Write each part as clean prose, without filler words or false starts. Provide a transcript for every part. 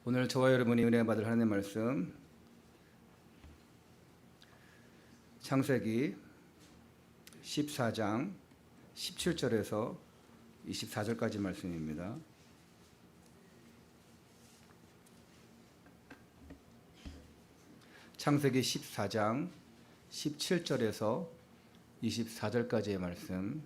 오늘 저와 여러분이 은혜 받을 하나님의 말씀 창세기 14장 17절에서 24절까지 말씀입니다. 창세기 14장 17절에서 24절까지의 말씀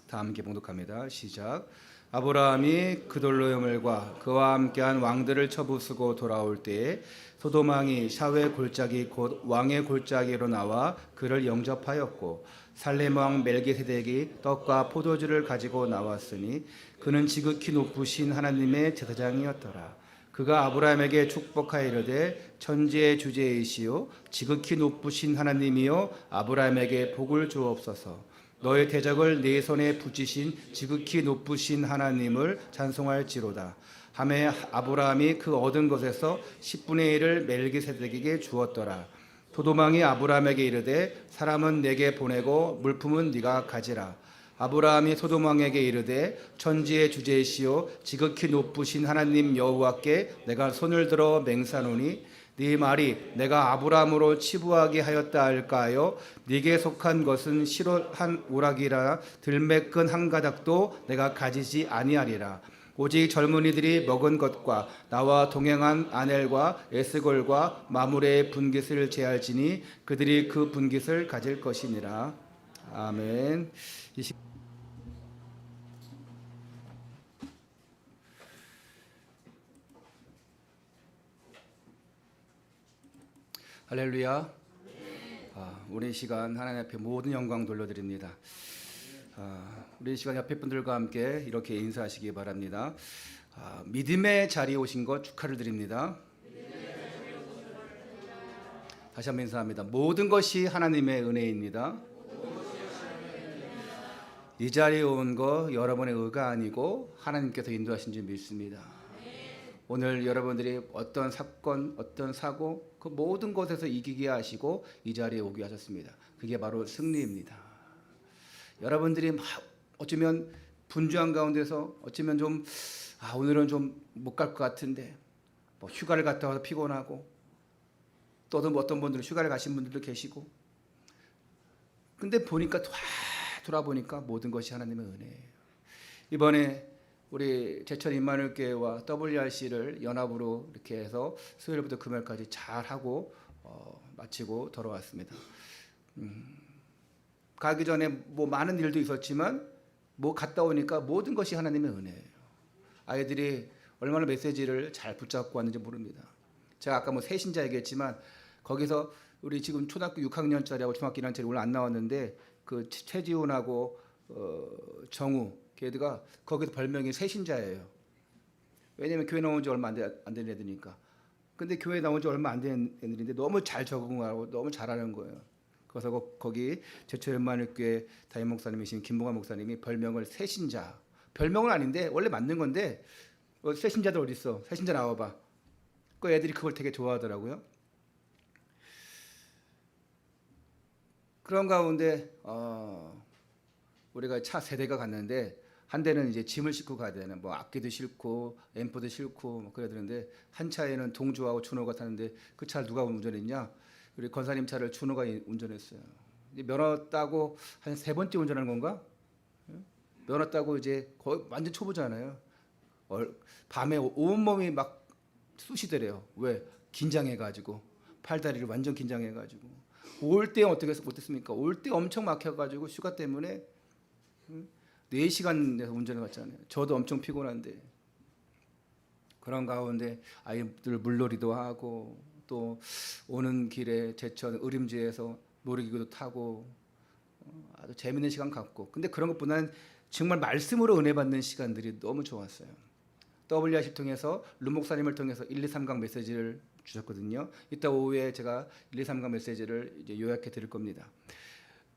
다 함께 봉독합니다. 시작. 아브라함이 그돌로요멜과 그와 함께한 왕들을 쳐부수고 돌아올 때에 소돔 왕이 샤웨 골짜기 곧 왕의 골짜기로 나와 그를 영접하였고 살렘 왕 멜기세덱이 떡과 포도주를 가지고 나왔으니 그는 지극히 높으신 하나님의 제사장이었더라. 그가 아브라함에게 축복하여 이르되 천지의 주제이시오 지극히 높으신 하나님이여 아브라함에게 복을 주옵소서. 너의 대적을 네 손에 붙이신 지극히 높으신 하나님을 찬송할지로다 하매 아브라함이 그 얻은 것에서 10분의 1을 멜기세덱에게 주었더라. 소돔 왕이 아브라함에게 이르되 사람은 내게 보내고 물품은 네가 가지라. 아브라함이 소돔 왕에게 이르되 천지의 주제이시오 지극히 높으신 하나님 여호와께 내가 손을 들어 맹세하노니 네 말이 내가 아브라함으로 치부하게 하였다 할까요? 네게 속한 것은 시로 한 우락이라 들매끈 한 가닥도 내가 가지지 아니하리라. 오직 젊은이들이 먹은 것과 나와 동행한 아넬과 에스골과 마므레의 분깃을 제할지니 그들이 그 분깃을 가질 것이니라. 아멘. 할렐루야. 우리 이 시간 하나님 앞에 모든 영광 돌려드립니다. 우리 이 시간 옆에 분들과 함께 이렇게 인사하시기 바랍니다. 믿음의 자리에 오신 것 축하를 드립니다. 다시 한번 인사합니다. 모든 것이 하나님의 은혜입니다. 이 자리에 온 거 여러분의 의가 아니고 하나님께서 인도하신 줄 믿습니다. 오늘 여러분들이 어떤 사건, 어떤 사고, 그 모든 것에서 이기게 하시고 이 자리에 오게 하셨습니다. 그게 바로 승리입니다. 여러분들이 막 어쩌면 분주한 가운데서 어쩌면 좀 오늘은 좀 못 갈 것 같은데 뭐 휴가를 갔다 와서 피곤하고 또는 어떤 분들은 휴가를 가신 분들도 계시고 근데 보니까 돌아보니까 모든 것이 하나님의 은혜예요. 이번에 우리 제천 임마누엘교회와 WRC를 연합으로 이렇게 해서 수요일부터 금요일까지 잘 하고 마치고 돌아왔습니다. 가기 전에 뭐 많은 일도 있었지만 뭐 갔다 오니까 모든 것이 하나님의 은혜예요. 아이들이 얼마나 메시지를 잘 붙잡고 왔는지 모릅니다. 제가 아까 뭐 새신자 얘기했지만 거기서 우리 지금 초등학교 6학년짜리하고 중학교 1학년짜리 오늘 안 나왔는데 그 최지훈하고 정우 걔들가 거기서 별명이 새신자예요. 왜냐면 교회 나온 지 얼마 안 된 애들이니까. 근데 교회 나온 지 얼마 안 된 애들인데 너무 잘 적응하고 너무 잘하는 거예요. 그래서 거기 제천 임마누엘교회 담임 목사님이신 김봉환 목사님이 별명을 새신자. 별명은 아닌데 원래 맞는 건데 새신자들 어디 있어? 새신자 나와봐. 그 애들이 그걸 되게 좋아하더라고요. 그런 가운데 우리가 차 세 대가 갔는데 한 대는 이제 짐을 싣고 가야 되는 뭐 악기도 싣고 앰프도 싣고 뭐 그래야 되는데 한 차에는 동주하고 준호가 타는데 그 차를 누가 운전했냐? 우리 권사님 차를 준호가 운전했어요. 면허 따고 한 세 번째 운전하는 건가? 면허 따고 이제 거의 완전 초보잖아요. 밤에 온몸이 막 쑤시더래요. 왜? 긴장해가지고 팔다리를 완전 긴장해가지고 올 때 어떻게 못했습니까? 올 때 엄청 막혀가지고 휴가 때문에 4시간 내서 운전해 갔잖아요. 저도 엄청 피곤한데 그런 가운데 아이들 물놀이도 하고 또 오는 길에 제천 의림지에서 놀이기구도 타고 아주 재밌는 시간 갖고 근데 그런 것보다는 정말 말씀으로 은혜 받는 시간들이 너무 좋았어요. WRC 통해서 룸 목사님을 통해서 1, 2, 3강 메시지를 주셨거든요. 이따 오후에 제가 1, 2, 3강 메시지를 이제 요약해 드릴 겁니다.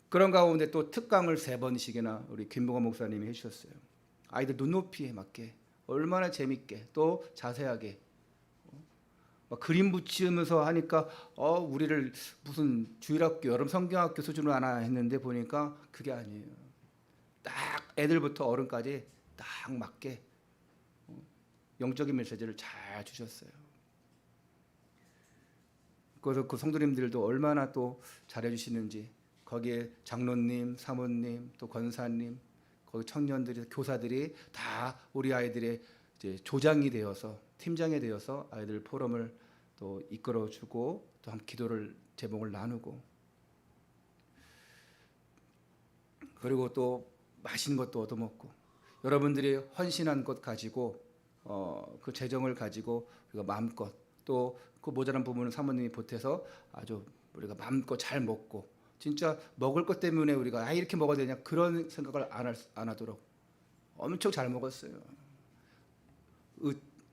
그런 가운데 또 특강을 3번씩이나 우리 김봉환 목사님이 해주셨어요. 아이들 눈높이에 맞게 얼마나 재밌게 또 자세하게 막 그림 붙이면서 하니까 우리를 무슨 주일학교 여름 성경학교 수준으로 하나 했는데 보니까 그게 아니에요. 딱 애들부터 어른까지 딱 맞게 영적인 메시지를 잘 주셨어요. 그래서 그 성도님들도 얼마나 또 잘해주시는지, 거기에 장로님, 사모님, 또 권사님, 거기 청년들이, 교사들이 다 우리 아이들의 이제 조장이 되어서, 팀장이 되어서 아이들 포럼을 또 이끌어주고 또 한 기도를 제목을 나누고, 그리고 또 맛있는 것도 얻어먹고, 여러분들이 헌신한 것 가지고 그 재정을 가지고 우리가 마음껏, 또 그 모자란 부분은 사모님이 보태서 아주 우리가 마음껏 잘 먹고, 진짜 먹을 것 때문에 우리가 이렇게 먹어야 되냐 그런 생각을 안 하도록 엄청 잘 먹었어요.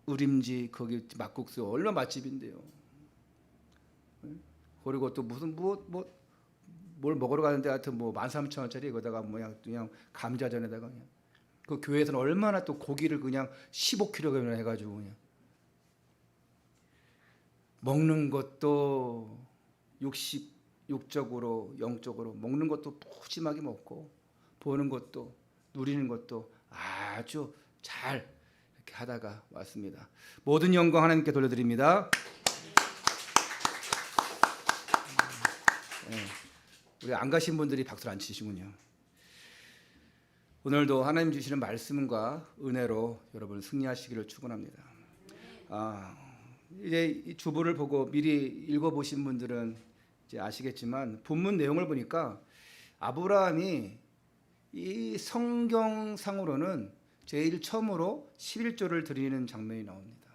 우림지 거기 막국수 얼마나 맛집인데요. 그리고 또 무슨 뭘 먹으러 가는데 하여튼 13,000원짜리 이거다가 그냥 감자전에다가 그냥 그 교회에서는 얼마나 또 고기를 그냥 15kg이나 해가지고 그냥 먹는 것도 육적으로 영적으로 먹는 것도 푸짐하게 먹고, 보는 것도 누리는 것도 아주 잘 이렇게 하다가 왔습니다. 모든 영광 하나님께 돌려드립니다. 네, 우리 안 가신 분들이 박수를 안 치시군요. 오늘도 하나님 주시는 말씀과 은혜로 여러분 승리하시기를 축원합니다. 이제 이 주보를 보고 미리 읽어보신 분들은 이제 아시겠지만, 본문 내용을 보니까 아브라함이 이 성경상으로는 제일 처음으로 11조를 드리는 장면이 나옵니다.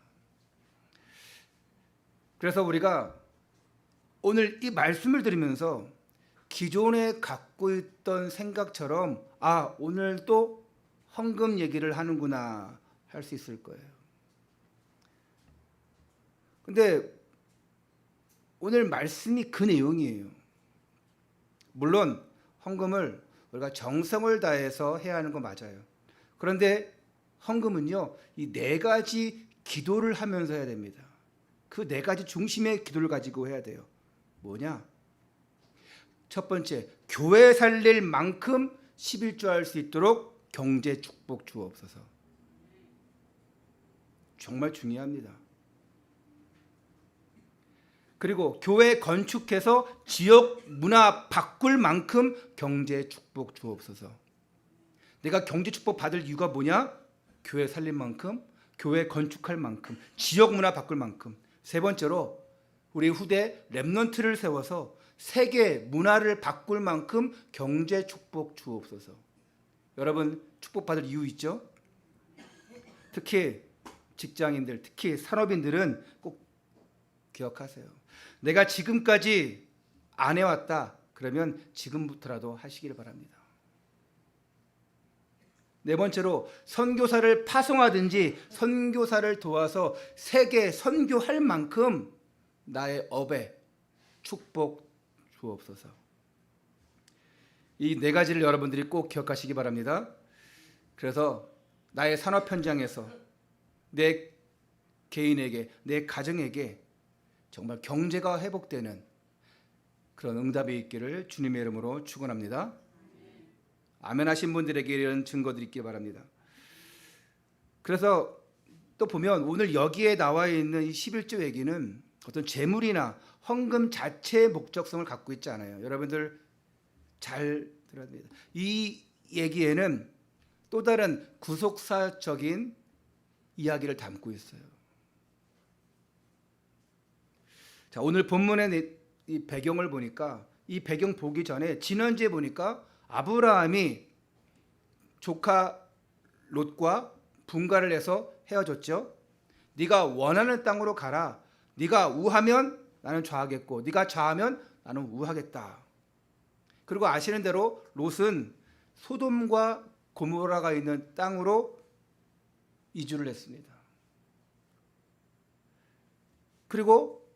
그래서 우리가 오늘 이 말씀을 들으면서 기존에 갖고 있던 생각처럼 오늘 또 헌금 얘기를 하는구나 할 수 있을 거예요. 근데 오늘 말씀이 그 내용이에요. 물론 헌금을 우리가 정성을 다해서 해야 하는 거 맞아요. 그런데 헌금은요, 이 4가지 기도를 하면서 해야 됩니다. 그 4가지 중심의 기도를 가지고 해야 돼요. 뭐냐? 첫 번째, 교회 살릴 만큼 11조 할 수 있도록 경제 축복 주옵소서. 정말 중요합니다. 그리고 교회 건축해서 지역 문화 바꿀 만큼 경제 축복 주옵소서. 내가 경제 축복 받을 이유가 뭐냐? 교회 살릴 만큼, 교회 건축할 만큼, 지역 문화 바꿀 만큼. 세 번째로 우리 후대 렘넌트를 세워서 세계 문화를 바꿀 만큼 경제 축복 주옵소서. 여러분 축복 받을 이유 있죠? 특히 직장인들, 특히 산업인들은 꼭 기억하세요. 내가 지금까지 안 해왔다 그러면 지금부터라도 하시길 바랍니다. 네 번째로 선교사를 파송하든지 선교사를 도와서 세계 선교할 만큼 나의 업에 축복 주옵소서. 이 4가지를 여러분들이 꼭 기억하시기 바랍니다. 그래서 나의 산업 현장에서 내 개인에게, 내 가정에게 정말 경제가 회복되는 그런 응답이 있기를 주님의 이름으로 축원합니다. 아멘 하신 분들에게 이런 증거들이 있기 바랍니다. 그래서 또 보면 오늘 여기에 나와 있는 이 11조 얘기는 어떤 재물이나 헌금 자체의 목적성을 갖고 있지 않아요. 여러분들 잘 들어야 됩니다. 이 얘기에는 또 다른 구속사적인 이야기를 담고 있어요. 자, 오늘 본문의 이 배경을 보니까, 이 배경 보기 전에 지난주에 보니까 아브라함이 조카 롯과 분가를 해서 헤어졌죠. 네가 원하는 땅으로 가라. 네가 우하면 나는 좌하겠고 네가 좌하면 나는 우하겠다. 그리고 아시는 대로 롯은 소돔과 고모라가 있는 땅으로 이주를 했습니다. 그리고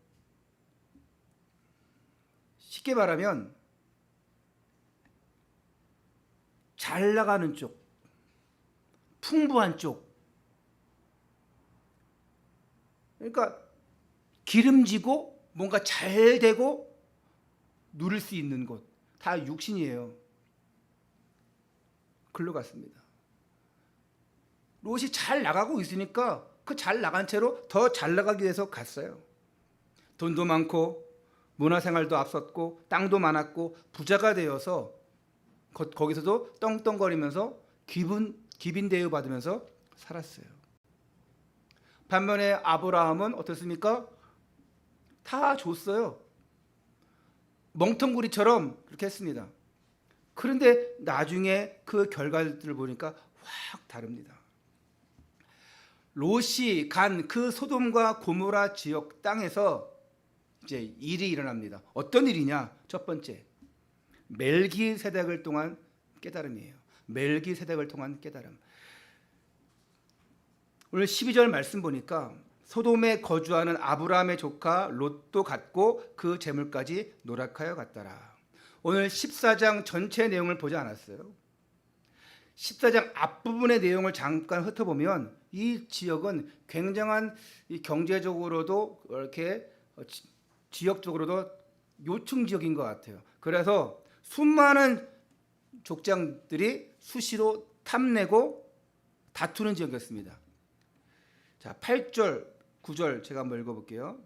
쉽게 말하면 잘 나가는 쪽, 풍부한 쪽, 그러니까 기름지고 뭔가 잘 되고 누릴 수 있는 곳, 다 육신이에요. 글로 갔습니다. 롯이 잘 나가고 있으니까 그 잘 나간 채로 더 잘 나가기 위해서 갔어요. 돈도 많고 문화생활도 앞섰고 땅도 많았고 부자가 되어서 거기서도 떵떵거리면서 기빈 대우 받으면서 살았어요. 반면에 아브라함은 어떻습니까? 다 줬어요. 멍텅구리처럼 그렇게 했습니다. 그런데 나중에 그 결과들을 보니까 확 다릅니다. 롯이 간 그 소돔과 고모라 지역 땅에서 이제 일이 일어납니다. 어떤 일이냐? 첫 번째, 멜기세덱을 통한 깨달음이에요. 멜기세덱을 통한 깨달음. 오늘 12절 말씀 보니까 소돔에 거주하는 아브라함의 조카 롯도 갔고 그 재물까지 노력하여 갔더라. 오늘 14장 전체 내용을 보지 않았어요. 14장 앞부분의 내용을 잠깐 훑어보면 이 지역은 굉장한 경제적으로도 이렇게 지역적으로도 요충 지역인 것 같아요. 그래서 수많은 족장들이 수시로 탐내고 다투는 지역이었습니다. 자, 8절, 9절 제가 한번 읽어볼게요.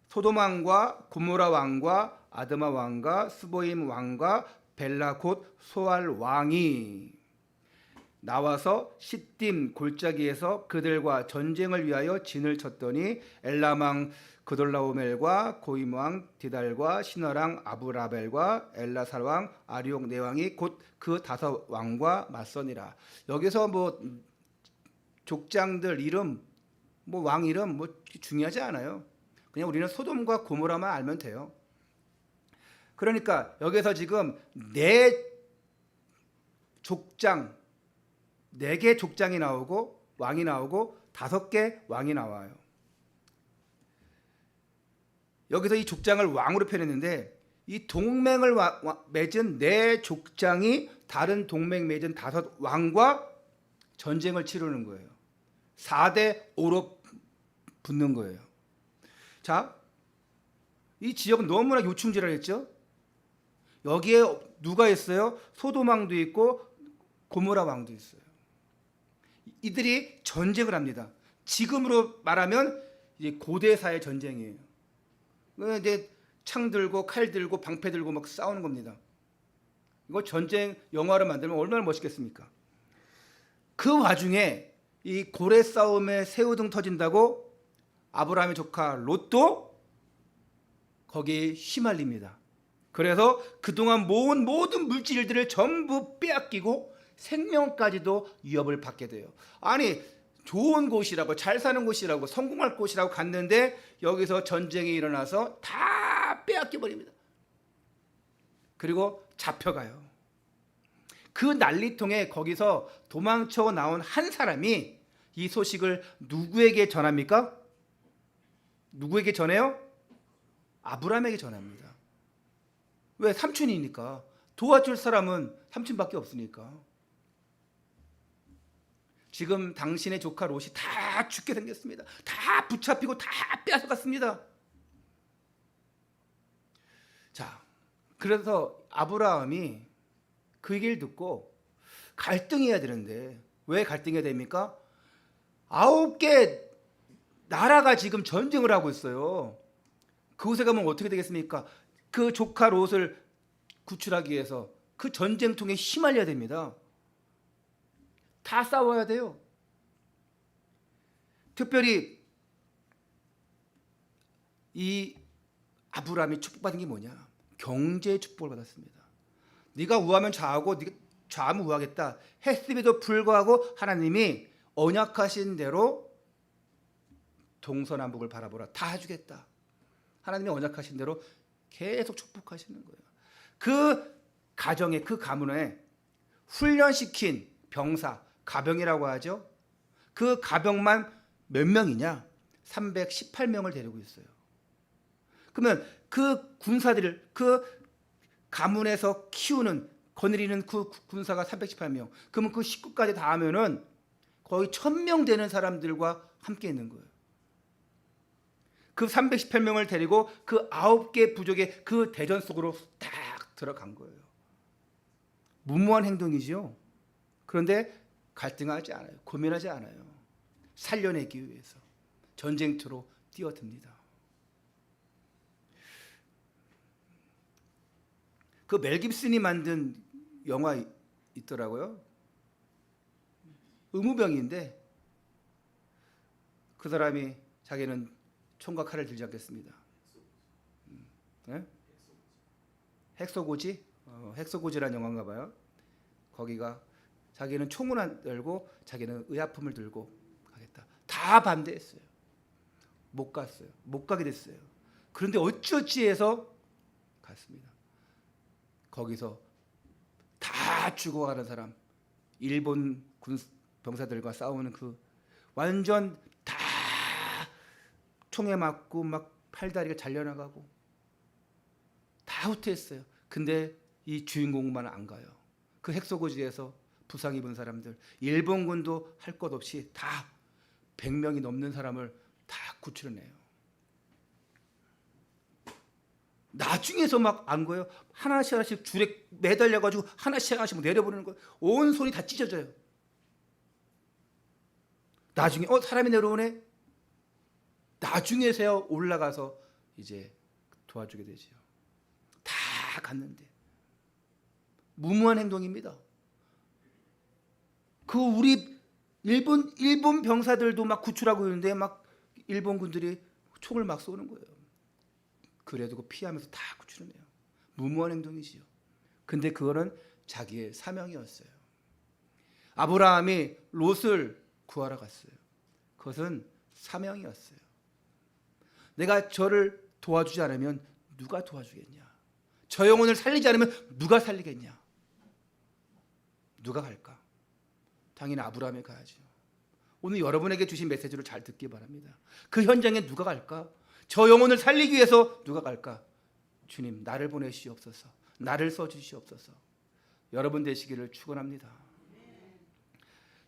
소돔 왕과 고모라 왕과 아드마 왕과 스보임 왕과 벨라 곧 소알 왕이 나와서 시딤 골짜기에서 그들과 전쟁을 위하여 진을 쳤더니 엘람 왕 그돌라오멜과 고임 왕 디달과 시너랑 아브라벨과 엘라살 왕 아리옥 네 왕이 곧 그 다섯 왕과 맞서니라. 여기서 뭐 족장들 이름, 뭐 왕 이름 뭐 중요하지 않아요. 그냥 우리는 소돔과 고모라만 알면 돼요. 그러니까 여기서 지금 네 족장, 4개 족장이 나오고 왕이 나오고 5개 왕이 나와요. 여기서 이 족장을 왕으로 표현했는데 이 동맹을 맺은 4족장이 다른 동맹 맺은 5 왕과 전쟁을 치르는 거예요. 4대 5로 붙는 거예요. 자, 이 지역은 너무나 요충지랄했죠. 여기에 누가 있어요? 소돔 왕도 있고 고모라 왕도 있어요. 이들이 전쟁을 합니다. 지금으로 말하면 이제 고대사의 전쟁이에요. 이제 창 들고 칼 들고 방패 들고 막 싸우는 겁니다. 이거 전쟁 영화로 만들면 얼마나 멋있겠습니까? 그 와중에 이 고래 싸움에 새우등 터진다고 아브라함의 조카 롯도 거기에 휘말립니다. 그래서 그동안 모은 모든 물질들을 전부 빼앗기고 생명까지도 위협을 받게 돼요. 아니, 좋은 곳이라고, 잘 사는 곳이라고, 성공할 곳이라고 갔는데 여기서 전쟁이 일어나서 다 빼앗겨 버립니다. 그리고 잡혀가요. 그 난리통에 거기서 도망쳐 나온 한 사람이 이 소식을 누구에게 전합니까? 누구에게 전해요? 아브라함에게 전합니다. 왜? 삼촌이니까. 도와줄 사람은 삼촌밖에 없으니까. 지금 당신의 조카 롯이 다 죽게 생겼습니다. 다 붙잡히고 다 빼앗아갔습니다. 자, 그래서 아브라함이 그 얘기를 듣고 갈등해야 되는데 왜 갈등해야 됩니까? 9개 나라가 지금 전쟁을 하고 있어요. 그곳에 가면 어떻게 되겠습니까? 그 조카 롯을 구출하기 위해서 그 전쟁통에 휘말려야 됩니다. 다 싸워야 돼요. 특별히 이 아브라함이 축복받은 게 뭐냐? 경제 축복을 받았습니다. 네가 우하면 좌하고 네가 좌하면 우하겠다 했음에도 불구하고 하나님이 언약하신 대로 동서남북을 바라보라 다 해주겠다. 하나님이 언약하신 대로 계속 축복하시는 거예요. 그 가정에, 그 가문에 훈련시킨 병사, 가병이라고 하죠. 그 가병만 몇 명이냐? 318명을 데리고 있어요. 그러면 그 군사들을 그 가문에서 키우는, 거느리는 그 군사가 318명. 그러면 그 식구까지 다 하면은 거의 1000명 되는 사람들과 함께 있는 거예요. 그 318명을 데리고 그 9개 부족의 그 대전 속으로 딱 들어간 거예요. 무모한 행동이죠. 그런데 갈등하지 않아요. 고민하지 않아요. 살려내기 위해서 전쟁터로 뛰어듭니다. 그 멜 깁슨이 만든 영화 있더라고요. 의무병인데 그 사람이 자기는 총과 칼을 들지 않겠습니다. 네? 핵소고지? 핵소고지라는 영화인가 봐요. 거기가 자기는 총을 안 들고 자기는 의약품을 들고 가겠다. 다 반대했어요. 못 갔어요. 못 가게 됐어요. 그런데 어찌어찌해서 갔습니다. 거기서 다 죽어가는 사람, 일본 군 병사들과 싸우는 그 완전 다 총에 맞고 막 팔다리가 잘려나가고 다 후퇴했어요. 근데 이 주인공만 안 가요. 그 핵소고지에서 부상 입은 사람들, 일본군도 할 것 없이 다 100명이 넘는 사람을 다 구출해내요. 나중에서 막 안 거예요. 하나씩 하나씩 줄에 매달려가지고 하나씩 하나씩 내려보내는 거예요. 온 손이 다 찢어져요. 나중에 사람이 내려오네. 나중에서야 올라가서 이제 도와주게 되죠. 다 갔는데 무모한 행동입니다. 그 우리 일본 병사들도 막 구출하고 있는데 막 일본 군들이 총을 막 쏘는 거예요. 그래도 그 피하면서 다 구출해내요. 무모한 행동이지요. 근데 그거는 자기의 사명이었어요. 아브라함이 롯을 구하러 갔어요. 그것은 사명이었어요. 내가 저를 도와주지 않으면 누가 도와주겠냐? 저 영혼을 살리지 않으면 누가 살리겠냐? 누가 갈까? 당연히 아브라함이 가야죠. 오늘 여러분에게 주신 메시지를 잘 듣기 바랍니다. 그 현장에 누가 갈까? 저 영혼을 살리기 위해서 누가 갈까? 주님, 나를 보내시옵소서. 나를 써주시옵소서. 여러분 되시기를 축원합니다.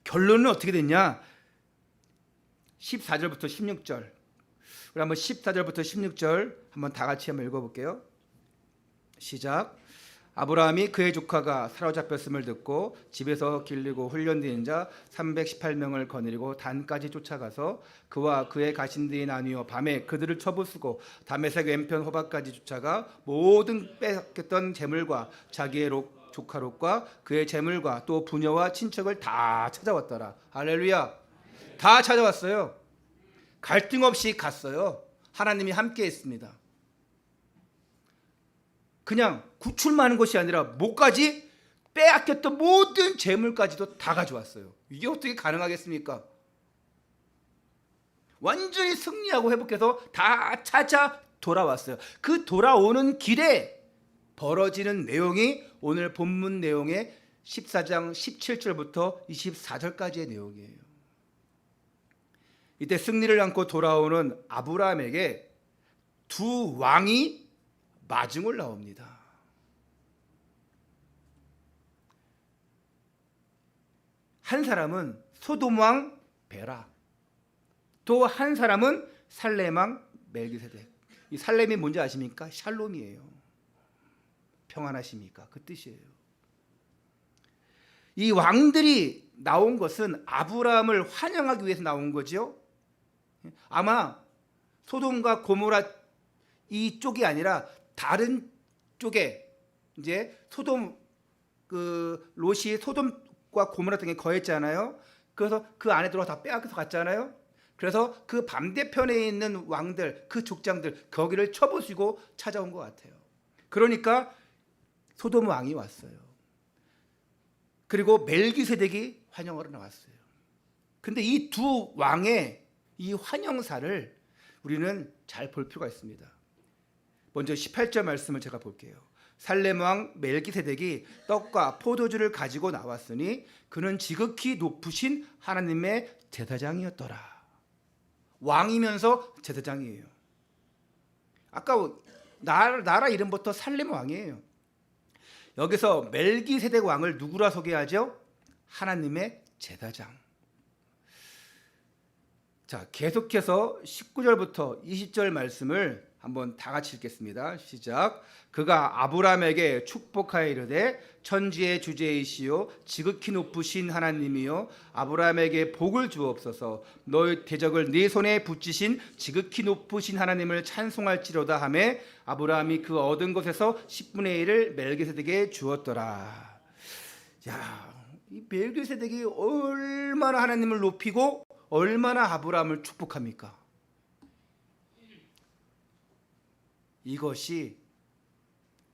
결론은 어떻게 됐냐? 14절부터 16절. 우리 한번 14절부터 16절 한번 다 같이 한번 읽어볼게요. 시작. 아브라함이 그의 조카가 사로잡혔음을 듣고 집에서 길리고 훈련된 자 318명을 거느리고 단까지 쫓아가서 그와 그의 가신들이 나뉘어 밤에 그들을 쳐부수고 다메섹 왼편 호박까지 쫓아가 모든 뺏겼던 재물과 자기의 조카 롯과 그의 재물과 또 부녀와 친척을 다 찾아왔더라. 할렐루야. 다 찾아왔어요. 갈등 없이 갔어요. 하나님이 함께 했습니다. 그냥 구출만 하는 것이 아니라 뭐까지? 빼앗겼던 모든 재물까지도 다 가져왔어요. 이게 어떻게 가능하겠습니까? 완전히 승리하고 회복해서 다 찾아 돌아왔어요. 그 돌아오는 길에 벌어지는 내용이 오늘 본문 내용의 14장 17절부터 24절까지의 내용이에요. 이때 승리를 안고 돌아오는 아브라함에게 두 왕이 마중을 나옵니다. 한 사람은 소돔 왕 베라, 또 한 사람은 살렘 왕 멜기세덱. 이 살렘이 뭔지 아십니까? 샬롬이에요. 평안하십니까? 그 뜻이에요. 이 왕들이 나온 것은 아브라함을 환영하기 위해서 나온 거죠. 아마 소돔과 고모라 이쪽이 아니라 다른 쪽에 이제 소돔 롯이 소돔과 고모라 등에 거했잖아요. 그래서 그 안에 들어가 다 빼앗겨서 갔잖아요. 그래서 그 반대편에 있는 왕들, 그 족장들 거기를 쳐부수고 찾아온 것 같아요. 그러니까 소돔 왕이 왔어요. 그리고 멜기세덱이 환영하러 나왔어요. 근데 이 두 왕의 이 환영사를 우리는 잘 볼 필요가 있습니다. 먼저 18절 말씀을 제가 볼게요. 살렘 왕 멜기세덱이 떡과 포도주를 가지고 나왔으니 그는 지극히 높으신 하나님의 제사장이었더라. 왕이면서 제사장이에요. 아까 나라 이름부터 살렘 왕이에요. 여기서 멜기세덱 왕을 누구라 소개하죠? 하나님의 제사장. 자, 계속해서 19절부터 20절 말씀을 한번 다 같이 읽겠습니다. 시작. 그가 아브라함에게 축복하여 이르되 천지의 주제이시요 지극히 높으신 하나님이요 아브라함에게 복을 주옵소서. 너희 대적을 네 손에 붙이신 지극히 높으신 하나님을 찬송할지로다 하매 아브라함이 그 얻은 것에서 10분의 1을 멜기세덱에게 주었더라. 야, 이 멜기세덱이 얼마나 하나님을 높이고 얼마나 아브라함을 축복합니까? 이것이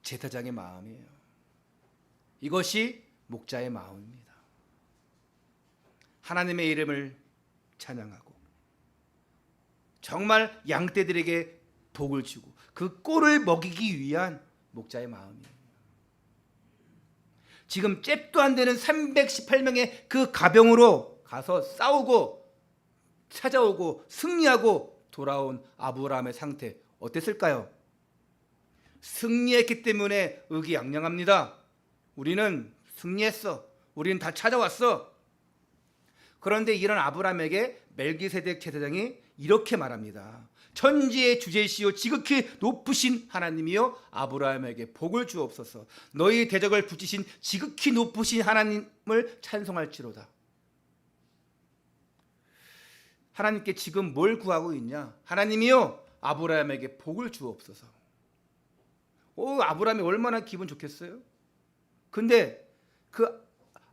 제사장의 마음이에요. 이것이 목자의 마음입니다. 하나님의 이름을 찬양하고 정말 양떼들에게 복을 주고 그 꼴을 먹이기 위한 목자의 마음이에요. 지금 잽도 안 되는 318명의 그 가병으로 가서 싸우고 찾아오고 승리하고 돌아온 아브라함의 상태 어땠을까요? 승리했기 때문에 의기양양합니다. 우리는 승리했어. 우리는 다 찾아왔어. 그런데 이런 아브라함에게 멜기세덱 제사장이 이렇게 말합니다. 천지의 주제시요 지극히 높으신 하나님이요 아브라함에게 복을 주옵소서. 너희 대적을 붙이신 지극히 높으신 하나님을 찬송할지로다. 하나님께 지금 뭘 구하고 있냐? 하나님이요 아브라함에게 복을 주옵소서. 아브라함이 얼마나 기분 좋겠어요? 근데 그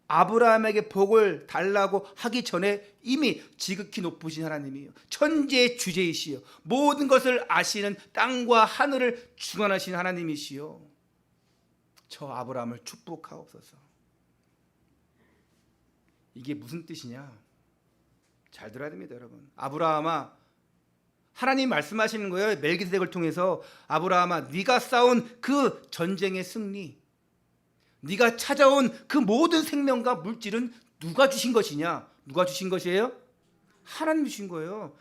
아브라함에게 복을 달라고 하기 전에 이미 지극히 높으신 하나님이요 천지의 주제이시요 모든 것을 아시는 땅과 하늘을 주관하신 하나님이시요 저 아브라함을 축복하옵소서. 이게 무슨 뜻이냐? 잘 들어야 됩니다, 여러분. 아브라함아, 하나님 말씀하시는 거예요. 멜기세덱을 통해서 아브라함아, 네가 싸운 그 전쟁의 승리, 네가 찾아온 그 모든 생명과 물질은 누가 주신 것이냐? 누가 주신 것이에요? 하나님 주신 거예요.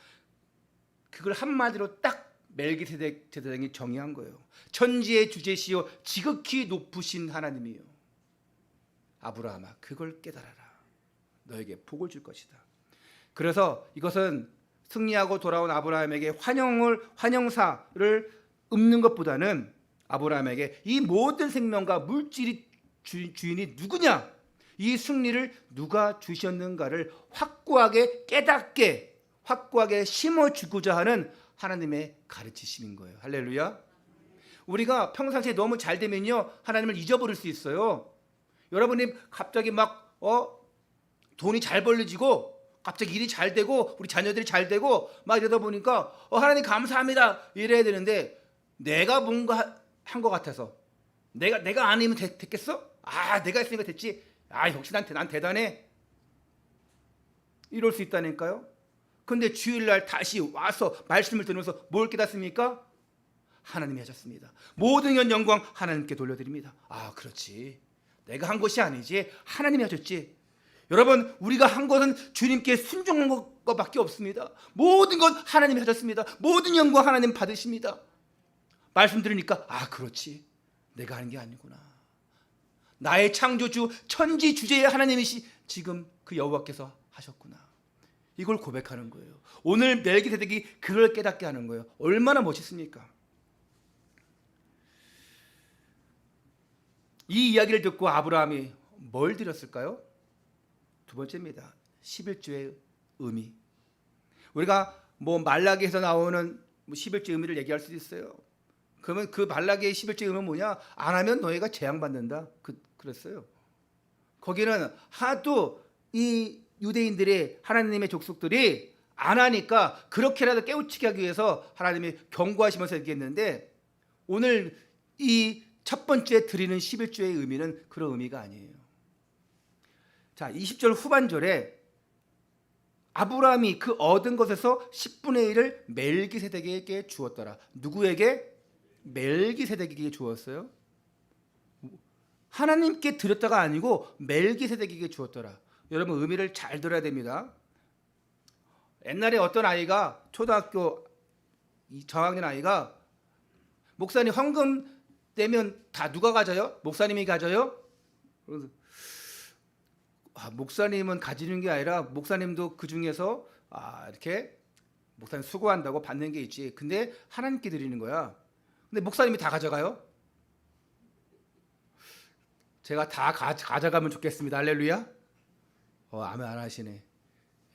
그걸 한마디로 딱 멜기세덱 제사장이 정의한 거예요. 천지의 주제시요 지극히 높으신 하나님이요. 아브라함아, 그걸 깨달아라. 너에게 복을 줄 것이다. 그래서 이것은 승리하고 돌아온 아브라함에게 환영사를 읊는 것보다는 아브라함에게 이 모든 생명과 물질이 주인이 누구냐, 이 승리를 누가 주셨는가를 확고하게 깨닫게 확고하게 심어주고자 하는 하나님의 가르치심인 거예요. 할렐루야. 우리가 평상시에 너무 잘 되면요 하나님을 잊어버릴 수 있어요. 여러분이 갑자기 막 돈이 잘 벌려지고 갑자기 일이 잘 되고 우리 자녀들이 잘 되고 막 이러다 보니까 하나님 감사합니다 이래야 되는데, 내가 뭔가 한 것 같아서 내가 아니면 됐겠어? 내가 했으니까 됐지. 역시 난 대단해. 이럴 수 있다니까요. 근데 주일날 다시 와서 말씀을 들으면서 뭘 깨닫습니까? 하나님이 하셨습니다. 모든 영광 하나님께 돌려드립니다. 그렇지. 내가 한 것이 아니지. 하나님이 하셨지. 여러분, 우리가 한 것은 주님께 순종한 것밖에 없습니다. 모든 것 하나님이 하셨습니다. 모든 영광 하나님 받으십니다. 말씀 들으니까 그렇지. 내가 하는 게 아니구나. 나의 창조주 천지 주제의 하나님이시 지금 그 여호와께서 하셨구나. 이걸 고백하는 거예요. 오늘 멜기세덱이 그걸 깨닫게 하는 거예요. 얼마나 멋있습니까? 이 이야기를 듣고 아브라함이 뭘 드렸을까요? 두 번째입니다. 11조의 의미. 우리가 말라기에서 나오는 11조 의미를 얘기할 수도 있어요. 그러면 그 말라기의 11조 의미는 뭐냐? 안 하면 너희가 재앙받는다. 그랬어요. 거기는 하도 이 유대인들의 하나님의 족속들이 안 하니까 그렇게라도 깨우치게 하기 위해서 하나님이 경고하시면서 얘기했는데, 오늘 이 첫 번째 드리는 11조의 의미는 그런 의미가 아니에요. 자, 20절 후반절에 아브라함이 그 얻은 것에서 10분의 1을 멜기세덱에게 주었더라. 누구에게? 멜기세덱에게 주었어요. 하나님께 드렸다가 아니고 멜기세덱에게 주었더라. 여러분, 의미를 잘 들어야 됩니다. 옛날에 어떤 아이가, 초등학교 저학년 아이가, 목사님 헌금 내면 다 누가 가져요? 목사님이 가져요? 그래서 목사님은 가지는 게 아니라 목사님도 그 중에서 이렇게 목사님 수고한다고 받는 게 있지. 근데 하나님께 드리는 거야. 근데 목사님이 다 가져가요? 제가 다 가져가면 좋겠습니다. 할렐루야. 아멘 안 하시네.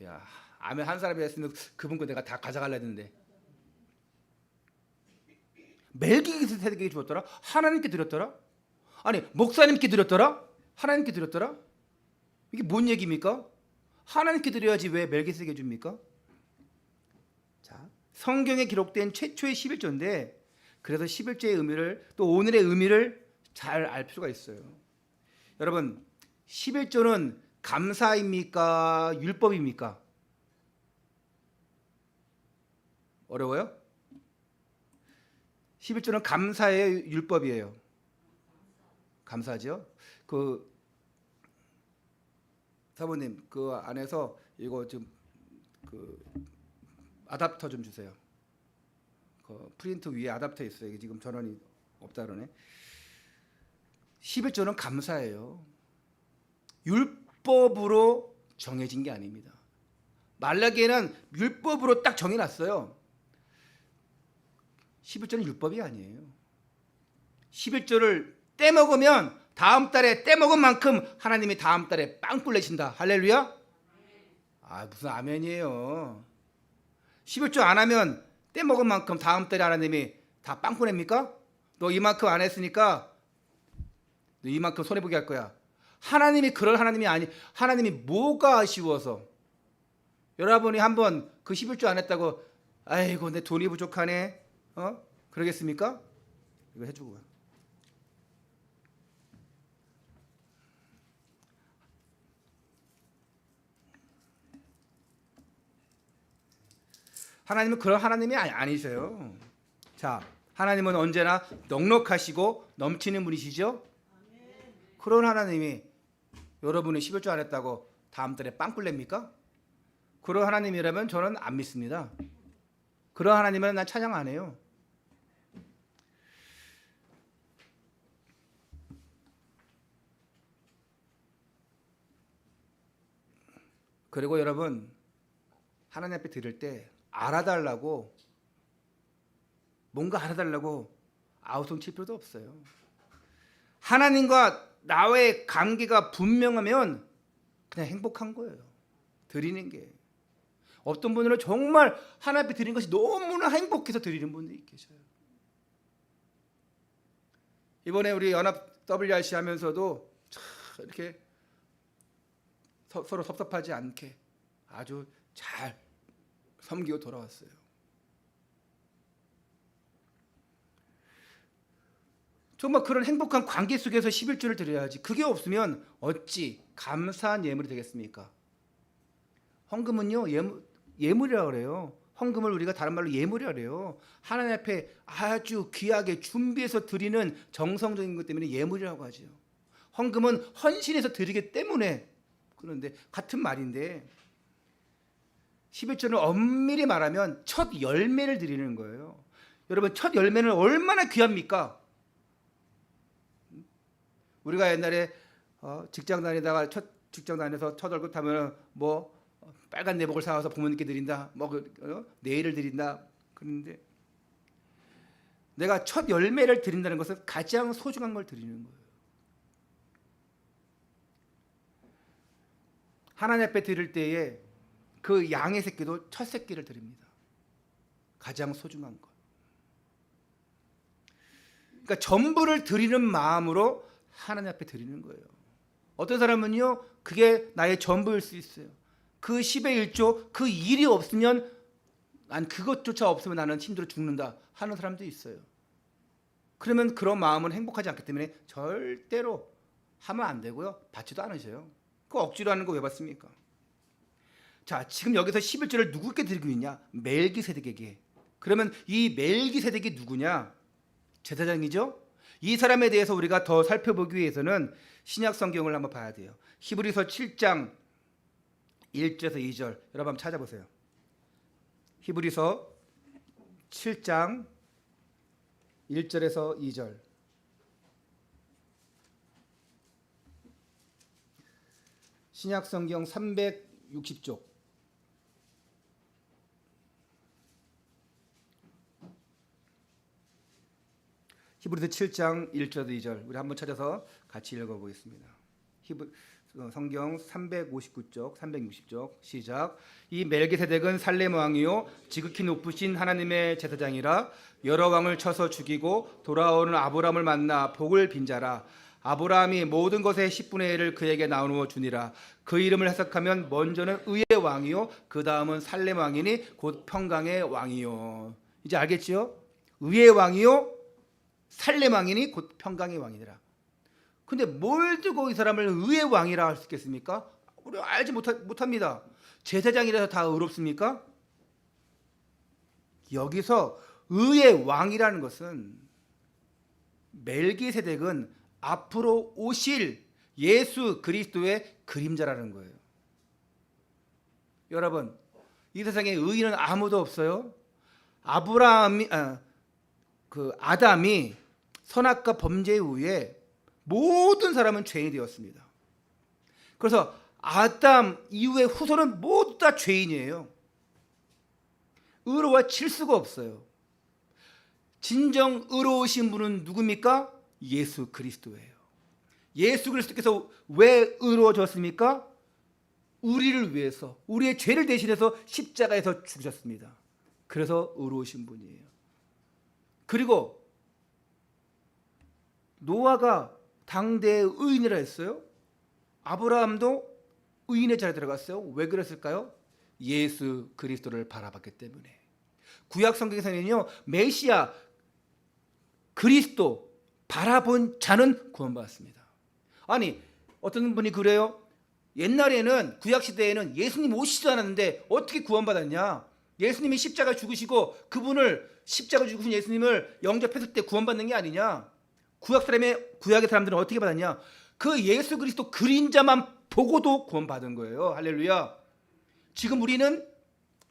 야, 아멘 한 사람이 했으면 그분 거 내가 다 가져갈라 했는데. 멜기세덱에게 주었더라? 하나님께 드렸더라? 아니 목사님께 드렸더라? 하나님께 드렸더라? 이게 뭔 얘기입니까? 하나님께 드려야지 왜 멜기세덱에게 줍니까? 자, 성경에 기록된 최초의 11조인데 그래서 11조의 의미를 또 오늘의 의미를 잘 알 필요가 있어요. 여러분 11조는 감사입니까? 율법입니까? 어려워요? 11조는 감사의 율법이에요. 감사죠? 그 사모님 그 안에서 이거 좀 그 아답터 좀 주세요. 그 프린트 위에 아답터 있어요. 이게 지금 전원이 없다 그러네. 11조는 감사예요. 율법으로 정해진 게 아닙니다. 말라기에는 율법으로 딱 정해놨어요. 11조는 율법이 아니에요. 11조를 떼먹으면 다음 달에 떼먹은 만큼 하나님이 다음 달에 빵꿀 내신다. 할렐루야? 무슨 아멘이에요. 11조 안 하면 떼먹은 만큼 다음 달에 하나님이 다 빵꿀 냅니까? 너 이만큼 안 했으니까 너 이만큼 손해보게 할 거야. 하나님이 그럴 하나님이 아니. 하나님이 뭐가 아쉬워서 여러분이 한번 그 11조 안 했다고 아이고 내 돈이 부족하네 그러겠습니까? 이거 해주고 가. 하나님은 그런 하나님이 아니세요. 자, 하나님은 언제나 넉넉하시고 넘치는 분이시죠. 그런 하나님이 여러분이 11조 안 했다고 다음 달에 빵꿀 냅니까? 그런 하나님이라면 저는 안 믿습니다. 그런 하나님은 난 찬양 안 해요. 그리고 여러분 하나님 앞에 드릴 때 알아달라고 뭔가 알아달라고 아우성 칠 필요도 없어요. 하나님과 나의 관계가 분명하면 그냥 행복한 거예요. 드리는 게. 어떤 분들은 정말 하나님 앞에 드리는 것이 너무나 행복해서 드리는 분들이 계셔요. 이번에 우리 연합 WRC 하면서도 이렇게 서로 섭섭하지 않게 아주 잘 섬기고 돌아왔어요. 정말 그런 행복한 관계 속에서 11조를 드려야지. 그게 없으면 어찌 감사한 예물이 되겠습니까? 헌금은요 예물이라고 그래요. 헌금을 우리가 다른 말로 예물이라고 그래요. 하나님 앞에 아주 귀하게 준비해서 드리는 정성적인 것 때문에 예물이라고 하죠. 헌금은 헌신해서 드리기 때문에. 그런데 같은 말인데 11조는 엄밀히 말하면 첫 열매를 드리는 거예요. 여러분 첫 열매는 얼마나 귀합니까? 우리가 옛날에 직장 다니다가 첫 직장 다녀서 첫 월급 타면 뭐 빨간 내복을 사와서 부모님께 드린다, 네일을 드린다. 그런데 내가 첫 열매를 드린다는 것은 가장 소중한 걸 드리는 거예요. 하나님 앞에 드릴 때에 그 양의 새끼도 첫 새끼를 드립니다. 가장 소중한 것. 그러니까 전부를 드리는 마음으로 하나님 앞에 드리는 거예요. 어떤 사람은요 그게 나의 전부일 수 있어요. 그 10의 1조 그 일이 없으면 난 그것조차 없으면 나는 힘들어 죽는다 하는 사람도 있어요. 그러면 그런 마음은 행복하지 않기 때문에 절대로 하면 안 되고요. 받지도 않으셔요. 그 억지로 하는 거 왜 받습니까? 자, 지금 여기서 11조를 누구께 드리고 있냐? 멜기세덱에게. 그러면 이 멜기세덱이 누구냐? 제사장이죠? 이 사람에 대해서 우리가 더 살펴보기 위해서는 신약 성경을 한번 봐야 돼요. 히브리서 7장 1절에서 2절 여러분 한번 찾아보세요. 히브리서 7장 1절에서 2절. 신약 성경 360쪽. 히브리서 7장 1절 2절 우리 한번 찾아서 같이 읽어보겠습니다. 성경 359쪽 360쪽 시작. 이 멜기세덱은 살렘 왕이요 지극히 높으신 하나님의 제사장이라 여러 왕을 쳐서 죽이고 돌아오는 아브라함을 만나 복을 빈자라. 아브라함이 모든 것의 10분의 1을 그에게 나누어 주니라. 그 이름을 해석하면 먼저는 의의 왕이요 그 다음은 살렘 왕이니 곧 평강의 왕이요. 이제 알겠지요? 의의 왕이요 살렘 왕이니 곧 평강의 왕이니라. 근데 뭘 두고 이 사람을 의의 왕이라 할 수 있겠습니까? 우리 알지 못합니다. 제사장이라서 다 의롭습니까? 여기서 의의 왕이라는 것은 멜기세덱은 앞으로 오실 예수 그리스도의 그림자라는 거예요. 여러분, 이 세상에 의인은 아무도 없어요. 아담이 선악과 범죄 이후에 모든 사람은 죄인이 되었습니다. 그래서 아담 이후의 후손은 모두 다 죄인이에요. 의로워질 수가 없어요. 진정 의로우신 분은 누굽니까? 예수 그리스도예요. 예수 그리스도께서 왜 의로워졌습니까? 우리를 위해서, 우리의 죄를 대신해서 십자가에서 죽으셨습니다. 그래서 의로우신 분이에요. 그리고 노아가 당대의 의인이라 했어요. 아브라함도 의인의 자리에 들어갔어요. 왜 그랬을까요? 예수 그리스도를 바라봤기 때문에. 구약 성경에서는요, 메시아 그리스도 바라본 자는 구원받았습니다. 아니, 어떤 분이 그래요? 옛날에는 구약 시대에는 예수님 오시지도 않았는데 어떻게 구원받았냐? 예수님이 십자가 죽으시고 그분을 십자가 죽으신 예수님을 영접했을 때 구원받는 게 아니냐? 구약의 사람들은 어떻게 받았냐? 그 예수 그리스도 그림자만 보고도 구원받은 거예요. 할렐루야. 지금 우리는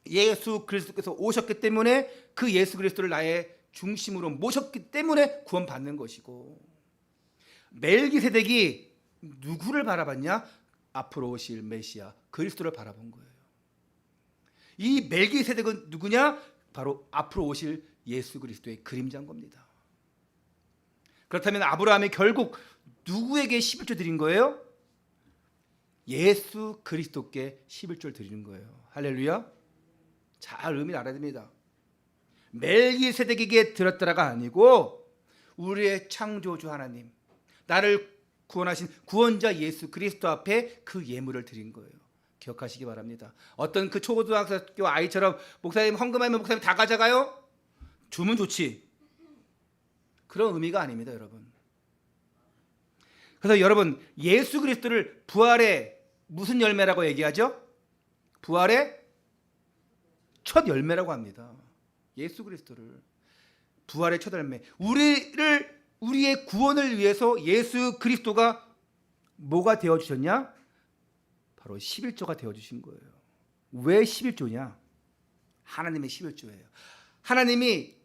예수 그리스도께서 오셨기 때문에 그 예수 그리스도를 나의 중심으로 모셨기 때문에 구원받는 것이고, 멜기세덱이 누구를 바라봤냐? 앞으로 오실 메시아 그리스도를 바라본 거예요. 이 멜기세덱은 누구냐? 바로 앞으로 오실 예수 그리스도의 그림자인 겁니다. 그렇다면 아브라함이 결국 누구에게 11조 드린 거예요? 예수 그리스도께 11조를 드리는 거예요. 할렐루야. 잘 의미를 알아야 됩니다. 멜기세덱에게 드렸다가 아니고 우리의 창조주 하나님, 나를 구원하신 구원자 예수 그리스도 앞에 그 예물을 드린 거예요. 기억하시기 바랍니다. 어떤 그 초고등학교 아이처럼 목사님 헌금하면 목사님 다 가져가요? 주면 좋지. 그런 의미가 아닙니다, 여러분. 그래서 여러분, 예수 그리스도를 부활의 무슨 열매라고 얘기하죠? 부활의 첫 열매라고 합니다. 예수 그리스도를 부활의 첫 열매. 우리의 구원을 위해서 예수 그리스도가 뭐가 되어 주셨냐? 바로 11조가 되어 주신 거예요. 왜 11조냐? 하나님의 11조예요. 하나님이,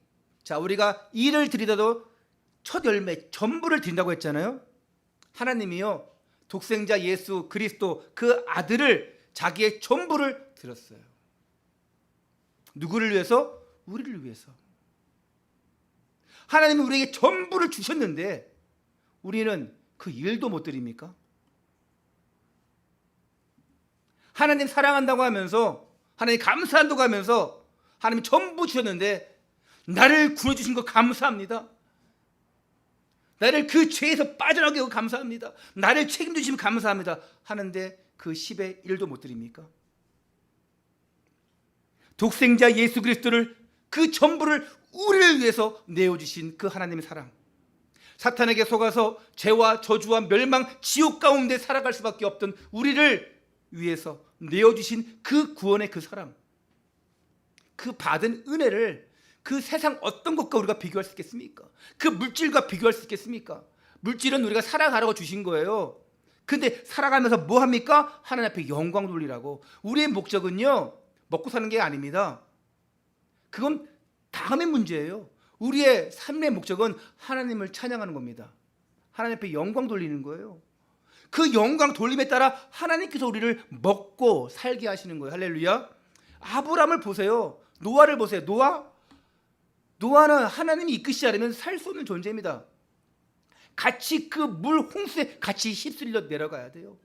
자, 우리가 일을 드리더라도 첫 열매 전부를 드린다고 했잖아요. 하나님이요, 독생자 예수 그리스도 그 아들을 자기의 전부를 드렸어요. 누구를 위해서? 우리를 위해서. 하나님이 우리에게 전부를 주셨는데 우리는 그 일도 못 드립니까? 하나님 사랑한다고 하면서, 하나님 감사한다고 하면서 하나님 전부 주셨는데, 나를 구해주신 거 감사합니다. 나를 그 죄에서 빠져나게 하고 감사합니다. 나를 책임지시면 감사합니다. 하는데 그 10의 1도 못 드립니까? 독생자 예수 그리스도를, 그 전부를 우리를 위해서 내어주신 그 하나님의 사랑, 사탄에게 속아서 죄와 저주와 멸망, 지옥 가운데 살아갈 수밖에 없던 우리를 위해서 내어주신 그 구원의 그 사랑, 그 받은 은혜를 그 세상 어떤 것과 우리가 비교할 수 있겠습니까? 그 물질과 비교할 수 있겠습니까? 물질은 우리가 살아가라고 주신 거예요. 근데 살아가면서 뭐 합니까? 하나님 앞에 영광 돌리라고. 우리의 목적은요, 먹고 사는 게 아닙니다. 그건 다음의 문제예요. 우리의 삶의 목적은 하나님을 찬양하는 겁니다. 하나님 앞에 영광 돌리는 거예요. 그 영광 돌림에 따라 하나님께서 우리를 먹고 살게 하시는 거예요. 할렐루야. 아브라함을 보세요. 노아를 보세요. 노아 노아는 하나님이 이끄시지 않으면 살 수 없는 존재입니다. 같이 그 물 홍수에 같이 휩쓸려 내려가야 돼요.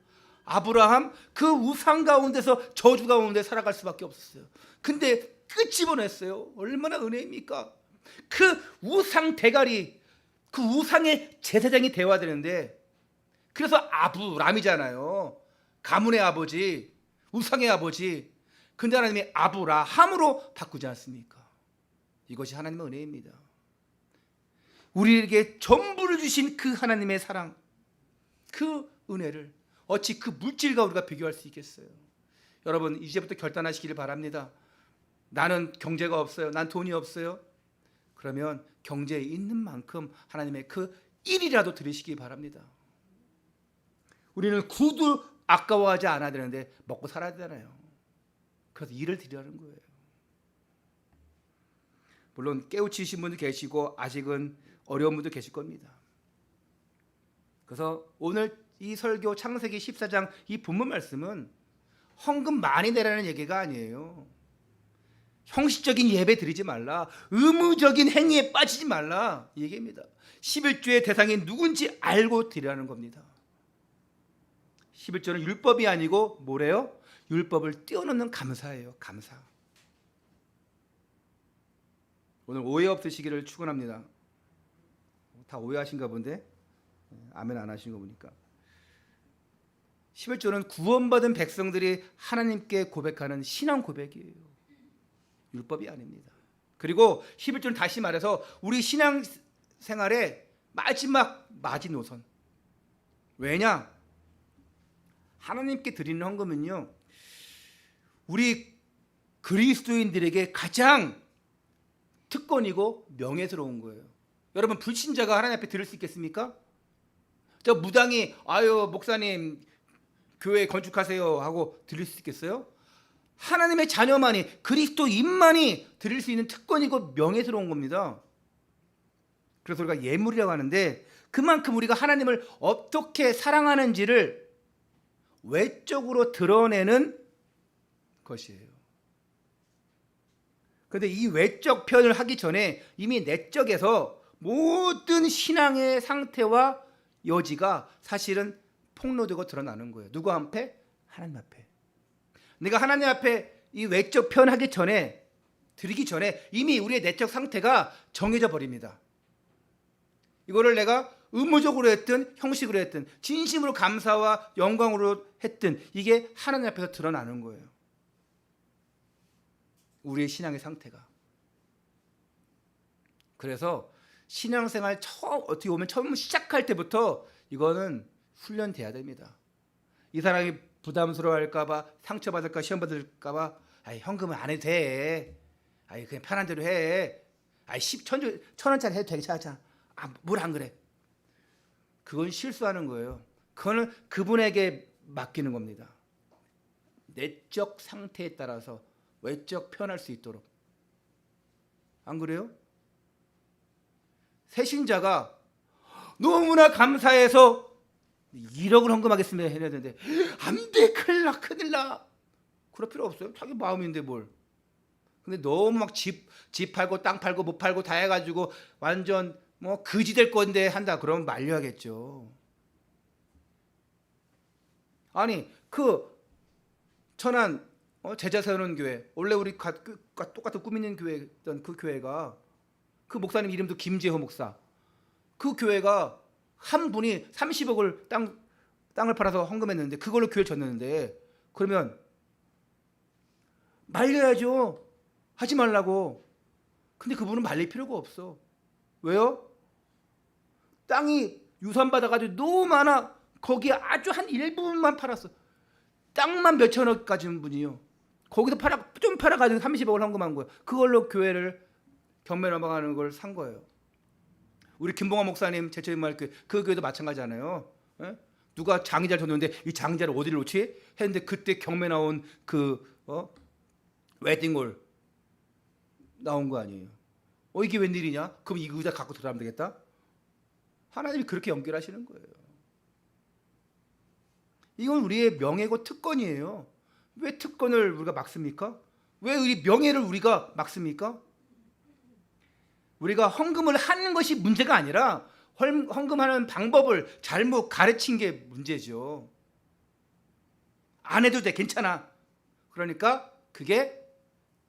아브라함 그 우상 가운데서 저주 가운데 살아갈 수밖에 없었어요. 근데 끝이 보냈어요. 얼마나 은혜입니까? 그 우상 대가리, 그 우상의 제사장이 되어야 되는데, 그래서 아브람이잖아요. 가문의 아버지, 우상의 아버지. 근데 하나님이 아브라함으로 바꾸지 않습니까? 이것이 하나님의 은혜입니다. 우리에게 전부를 주신 그 하나님의 사랑, 그 은혜를 어찌 그 물질과 우리가 비교할 수 있겠어요? 여러분, 이제부터 결단하시기를 바랍니다. 나는 경제가 없어요. 난 돈이 없어요. 그러면 경제에 있는 만큼 하나님의 그 일이라도 드리시기 바랍니다. 우리는 구도 아까워하지 않아야 되는데 먹고 살아야 되잖아요. 그래서 일을 드리라는 거예요. 물론 깨우치신 분도 계시고 아직은 어려운 분도 계실 겁니다. 그래서 오늘 이 설교 창세기 14장 이 본문 말씀은 헌금 많이 내라는 얘기가 아니에요. 형식적인 예배 드리지 말라, 의무적인 행위에 빠지지 말라, 이 얘기입니다. 11조의 대상이 누군지 알고 드리라는 겁니다. 11조는 율법이 아니고 뭐래요? 율법을 뛰어넘는 감사예요. 감사. 오늘 오해 없으시기를 축원합니다. 다 오해하신가 본데 아멘 안 하신 거 보니까. 11조는 구원받은 백성들이 하나님께 고백하는 신앙 고백이에요. 율법이 아닙니다. 그리고 11조는 다시 말해서 우리 신앙 생활의 마지막 마지노선. 왜냐? 하나님께 드리는 헌금은요, 우리 그리스도인들에게 가장 특권이고 명예스러운 거예요. 여러분, 불신자가 하나님 앞에 드릴 수 있겠습니까? 저 무당이 아유 목사님 교회 건축하세요 하고 드릴 수 있겠어요? 하나님의 자녀만이, 그리스도인만이 드릴 수 있는 특권이고 명예스러운 겁니다. 그래서 우리가 예물이라고 하는데, 그만큼 우리가 하나님을 어떻게 사랑하는지를 외적으로 드러내는 것이에요. 그런데 이 외적 표현을 하기 전에 이미 내적에서 모든 신앙의 상태와 여지가 사실은 폭로되고 드러나는 거예요. 누구 앞에? 하나님 앞에. 내가 하나님 앞에 이 외적 표현하기 전에, 드리기 전에 이미 우리의 내적 상태가 정해져 버립니다. 이거를 내가 의무적으로 했든 형식으로 했든 진심으로 감사와 영광으로 했든 이게 하나님 앞에서 드러나는 거예요. 우리의 신앙의 상태가. 그래서 신앙생활 어떻게 보면 처음 시작할 때부터 이거는 훈련돼야 됩니다. 이 사람이 부담스러워할까봐, 상처받을까, 시험받을까봐, 현금은 안 해도 돼. 그냥 편한 대로 해. 1,000원짜리 해도 되게 괜찮아. 뭘 안 그래? 그건 실수하는 거예요. 그거는 그분에게 맡기는 겁니다. 내적 상태에 따라서 외적 표현할 수 있도록. 안 그래요? 새신자가 너무나 감사해서 1억을 헌금하겠습니다 해야 되는데, 안 돼, 큰일 나. 그럴 필요 없어요. 자기 마음인데 뭘. 근데 너무 막 집 팔고 땅 팔고 못 팔고 다 해가지고 완전 뭐 거지 될 건데 한다 그러면 말려야겠죠. 아니 그 천안 제자 세우는 교회, 원래 우리 똑같은 꿈 있는 교회였던 그 교회가, 그 목사님 이름도 김재호 목사, 그 교회가 한 분이 30억을 땅을 팔아서 헌금했는데 그걸로 교회를 졌는데, 그러면 말려야죠. 하지 말라고. 근데 그분은 말릴 필요가 없어. 왜요? 땅이 유산받아가지고 너무 많아. 거기에 아주 한 일부분만 팔았어. 땅만 몇천억 가진 분이요. 거기서 좀 팔아가지고 30억을 헌금한 거예요. 그걸로 교회를 경매 넘어가는 걸 산 거예요. 우리 김봉환 목사님 제철인말 그 교회도 마찬가지잖아요. 에? 누가 장의자를 줬는데 이 장의자를 어디를 놓지? 했는데 그때 경매 나온 웨딩홀 나온 거 아니에요. 이게 웬일이냐? 그럼 이 의자 갖고 들어가면 되겠다? 하나님이 그렇게 연결하시는 거예요. 이건 우리의 명예고 특권이에요. 왜 특권을 우리가 막습니까? 왜 우리 명예를 우리가 막습니까? 우리가 헌금을 하는 것이 문제가 아니라 헌금하는 방법을 잘못 가르친 게 문제죠. 안 해도 돼, 괜찮아. 그러니까 그게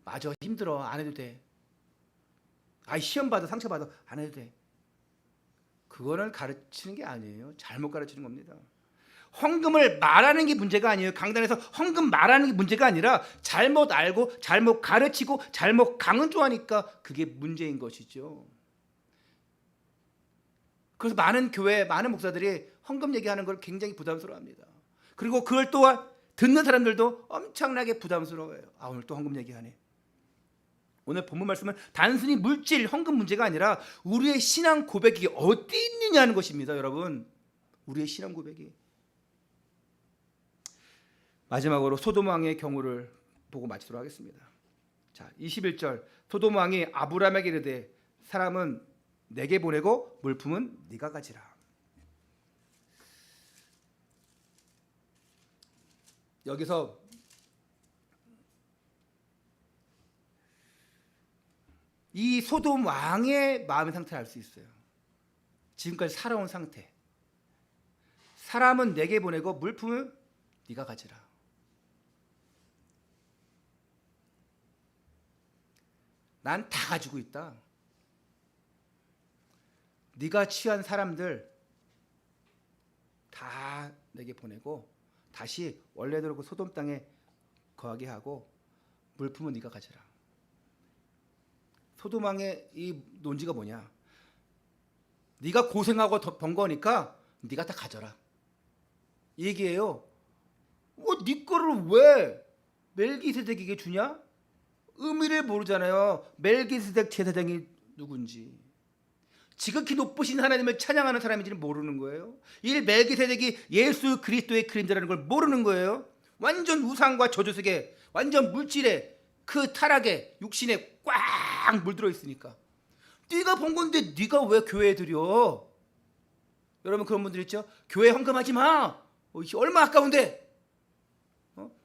맞아, 힘들어, 안 해도 돼. 시험 봐도 상처 받아, 안 해도 돼. 그거는 가르치는 게 아니에요. 잘못 가르치는 겁니다. 헌금을 말하는 게 문제가 아니에요. 강단에서 헌금 말하는 게 문제가 아니라 잘못 알고 잘못 가르치고 잘못 강조하니까 그게 문제인 것이죠. 그래서 많은 교회, 많은 목사들이 헌금 얘기하는 걸 굉장히 부담스러워합니다. 그리고 그걸 또한 듣는 사람들도 엄청나게 부담스러워해요. 오늘 또 헌금 얘기하네. 오늘 본문 말씀은 단순히 물질, 헌금 문제가 아니라 우리의 신앙 고백이 어디 있느냐는 것입니다. 여러분, 우리의 신앙 고백이. 마지막으로 소돔 왕의 경우를 보고 마치도록 하겠습니다. 자, 21절. 소돔 왕이 아브라함에게 이르되 사람은 내게 보내고 물품은 네가 가지라. 여기서 이 소돔 왕의 마음의 상태를 알 수 있어요. 지금까지 살아온 상태. 사람은 내게 보내고 물품은 네가 가지라. 난 다 가지고 있다. 네가 취한 사람들 다 내게 보내고 다시 원래대로 그 소돔 땅에 거하게 하고 물품은 네가 가져라. 소돔 왕의 이 논지가 뭐냐? 네가 고생하고 번 거니까 네가 다 가져라. 이 얘기예요. 네 거를 왜 멜기세덱에게 주냐? 의미를 모르잖아요. 멜기세덱 제사장이 누군지. 지극히 높으신 하나님을 찬양하는 사람인지는 모르는 거예요. 이 멜기세덱이 예수 그리스도의 그림자라는 걸 모르는 거예요. 완전 우상과 저주 속에, 완전 물질에, 그 타락에, 육신에 꽉 물들어 있으니까. 네가 본 건데 네가 왜 교회에 드려? 여러분 그런 분들 있죠? 교회 헌금하지 마. 얼마 아까운데.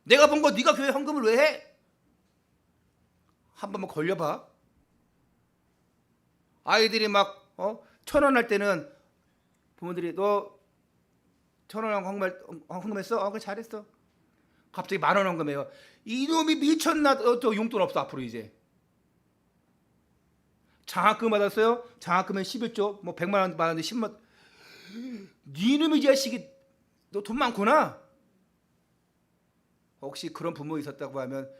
내가 본 거 네가 교회 헌금을 왜 해? 한 번만 걸려봐. 아이들이 막 1,000원 할 때는 부모들이 너 1,000원 헌금했어? 그래 잘했어. 갑자기 10,000원 헌금해요. 이놈이 미쳤나? 또 용돈 없어 앞으로 이제. 장학금 받았어요? 장학금은 11조, 100만 원 받았는데 10만. 니놈이 자식이 너 돈 많구나. 혹시 그런 부모 있었다고 하면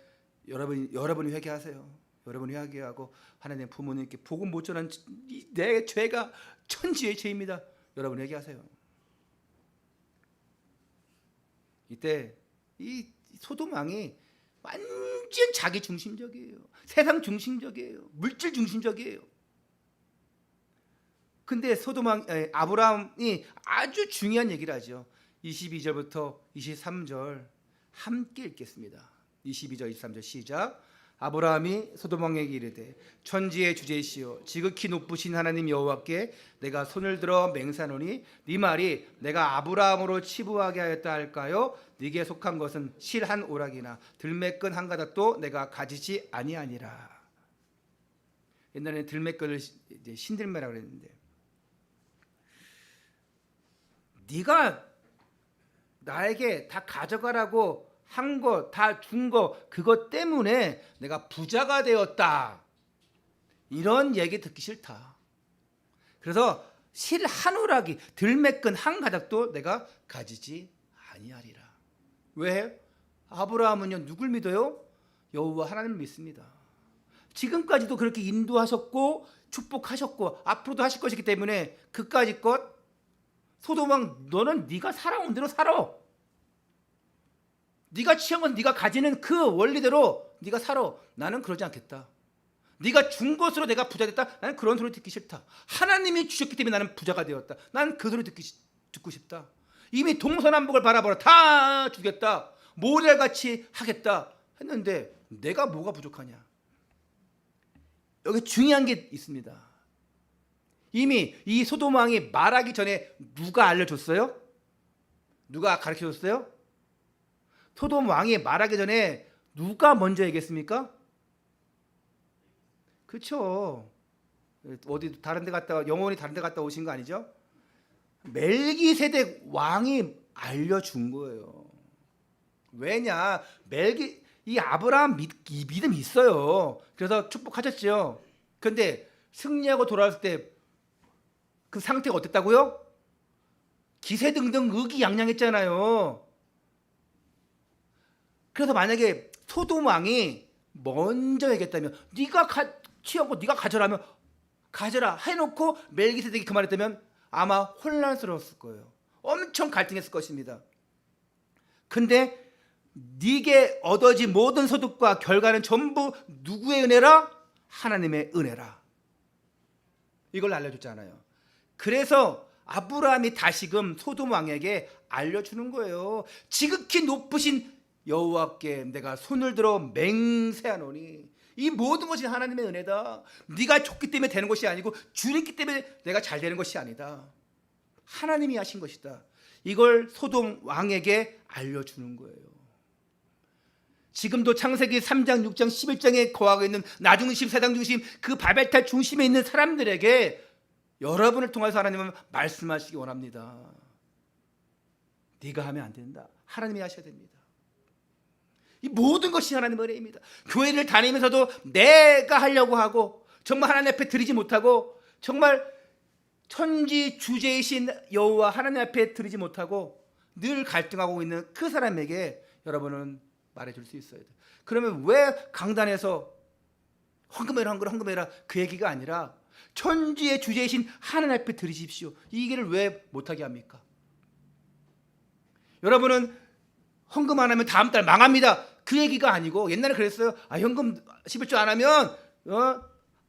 여러분이 회개하세요. 여러분이 회개하고 하나님 부모님께 복음 못 전한 내 죄가 천지의 죄입니다. 여러분 회개하세요. 이때 이 소돔 왕이 완전 자기 중심적이에요. 세상 중심적이에요. 물질 중심적이에요. 근데 소돔 왕 아브라함이 아주 중요한 얘기를 하죠. 22절부터 23절 함께 읽겠습니다. 22절 23절 시작. 아브라함이 소돔 왕에게 이르되 천지의 주제시오 지극히 높으신 하나님 여호와께 내가 손을 들어 맹세하노니 네 말이 내가 아브라함으로 치부하게 하였다 할까요? 네게 속한 것은 실 한 오락이나 들매끈 한 가닥도 내가 가지지 아니하니라. 옛날에는 들매끈을 신들매라고 그랬는데, 네가 나에게 다 가져가라고 한 거, 다 준 거, 그것 때문에 내가 부자가 되었다. 이런 얘기 듣기 싫다. 그래서 실 한 오락이, 들매끈 한 가닥도 내가 가지지 아니하리라. 왜? 아브라함은요 누굴 믿어요? 여호와 하나님을 믿습니다. 지금까지도 그렇게 인도하셨고 축복하셨고 앞으로도 하실 것이기 때문에 그까짓 것, 소돔 왕 너는 네가 살아온 대로 살아. 네가 취한 건 네가 가지는 그 원리대로 네가 살아. 나는 그러지 않겠다. 네가 준 것으로 내가 부자 됐다. 나는 그런 소리 듣기 싫다. 하나님이 주셨기 때문에 나는 부자가 되었다. 나는 그 소리 듣고 싶다. 이미 동서남북을 바라보라. 다 주겠다. 모래같이 하겠다 했는데 내가 뭐가 부족하냐. 여기 중요한 게 있습니다. 이미 이 소돔 왕이 말하기 전에 누가 알려줬어요? 누가 가르쳐줬어요? 소돔 왕이 말하기 전에 누가 먼저 얘기했습니까? 그렇죠. 어디 다른 데 갔다 영원히 다른 데 갔다 오신 거 아니죠? 멜기세덱 왕이 알려준 거예요. 왜냐? 이 아브라함 이 믿음 있어요. 그래서 축복하셨죠. 그런데 승리하고 돌아왔을 때 그 상태가 어땠다고요? 기세등등 의기양양했잖아요. 그래서 만약에 소돔 왕이 먼저 얘기했다면 네가 취하고 네가 가져라면 가져라 해놓고 멜기세덱이 그 말했다면 아마 혼란스러웠을 거예요. 엄청 갈등했을 것입니다. 근데 네게 얻어진 모든 소득과 결과는 전부 누구의 은혜라? 하나님의 은혜라. 이걸 알려줬잖아요. 그래서 아브라함이 다시금 소돔 왕에게 알려주는 거예요. 지극히 높으신 여호와께 내가 손을 들어 맹세하노니 이 모든 것이 하나님의 은혜다. 네가 좋기 때문에 되는 것이 아니고 주님기 때문에 내가 잘 되는 것이 아니다. 하나님이 하신 것이다. 이걸 소돔 왕에게 알려주는 거예요. 지금도 창세기 3장, 6장, 11장에 거하고 있는 나중심, 세상 중심, 그 바벨탑 중심에 있는 사람들에게 여러분을 통해서 하나님은 말씀하시기 원합니다. 네가 하면 안 된다. 하나님이 하셔야 됩니다. 이 모든 것이 하나님의 은혜입니다. 교회를 다니면서도 내가 하려고 하고 정말 하나님 앞에 드리지 못하고 정말 천지 주제이신 여호와 하나님 앞에 드리지 못하고 늘 갈등하고 있는 그 사람에게 여러분은 말해줄 수 있어야 돼요. 그러면 왜 강단에서 헌금해라 그 얘기가 아니라 천지의 주제이신 하나님 앞에 드리십시오. 이 얘기를 왜 못하게 합니까? 여러분은 헌금 안 하면 다음 달 망합니다. 그 얘기가 아니고 옛날에 그랬어요. 현금 11조 안 하면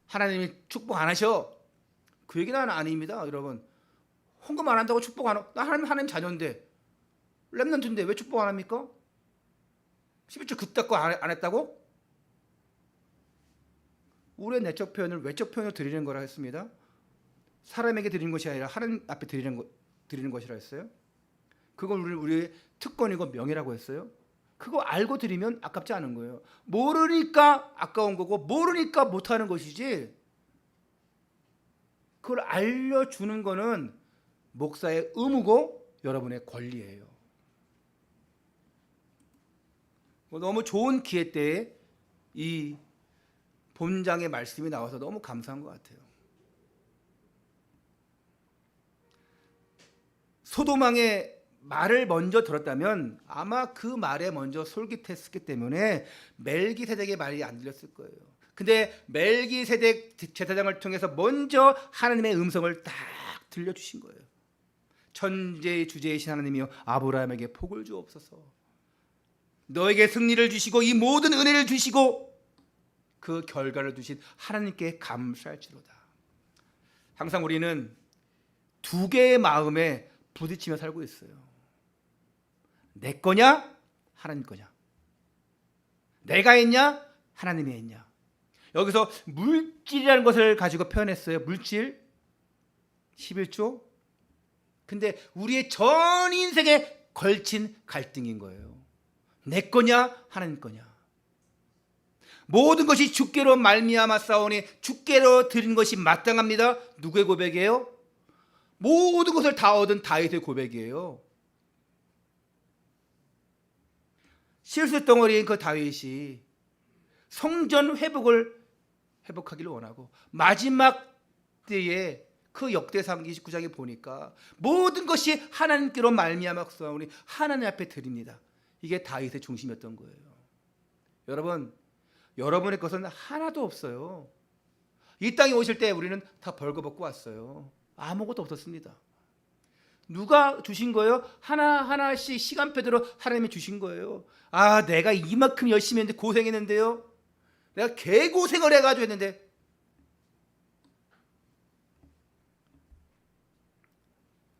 하나님이 축복 안 하셔. 그 얘기는 아닙니다. 여러분 헌금 안 한다고 축복 안 하고 나 하나님 자녀인데 렘넌트인데 왜 축복 안 합니까? 11조 그따고 안 했다고? 우리의 내적 표현을 외적 표현으로 드리는 거라 했습니다. 사람에게 드리는 것이 아니라 하나님 앞에 드리는 것이라 했어요. 그걸 우리의 특권이고 명예라고 했어요. 그거 알고 드리면 아깝지 않은 거예요. 모르니까 아까운 거고 모르니까 못하는 것이지 그걸 알려주는 거는 목사의 의무고 여러분의 권리예요. 너무 좋은 기회 때에 이 본장의 말씀이 나와서 너무 감사한 것 같아요. 소돔 왕의 말을 먼저 들었다면 아마 그 말에 먼저 솔깃했기 때문에 멜기세덱의 말이 안 들렸을 거예요. 근데 멜기세덱 제사장을 통해서 먼저 하나님의 음성을 딱 들려주신 거예요. 천지의 주제이신 하나님이여 아브라함에게 복을 주옵소서. 너에게 승리를 주시고 이 모든 은혜를 주시고 그 결과를 주신 하나님께 감사할지로다. 항상 우리는 두 개의 마음에 부딪히며 살고 있어요. 내 거냐? 하나님 거냐? 내가 했냐? 하나님이 했냐? 여기서 물질이라는 것을 가지고 표현했어요. 물질 11조. 근데 우리의 전 인생에 걸친 갈등인 거예요. 내 거냐? 하나님 거냐? 모든 것이 주께로 말미암아 싸우니 주께로 드린 것이 마땅합니다. 누구의 고백이에요? 모든 것을 다 얻은 다윗의 고백이에요. 실수덩어리인 그 다윗이 성전 회복하기를 원하고 마지막 때에 그 역대상 29장에 보니까 모든 것이 하나님께로 말미암아 싸우니 하나님 앞에 드립니다. 이게 다윗의 중심이었던 거예요. 여러분, 여러분의 것은 하나도 없어요. 이 땅에 오실 때 우리는 다 벌거벗고 왔어요. 아무것도 없었습니다. 누가 주신 거예요? 하나하나씩 시간표대로 하나님이 주신 거예요. 내가 이만큼 열심히 했는데 고생했는데요. 내가 개고생을 해가지고 했는데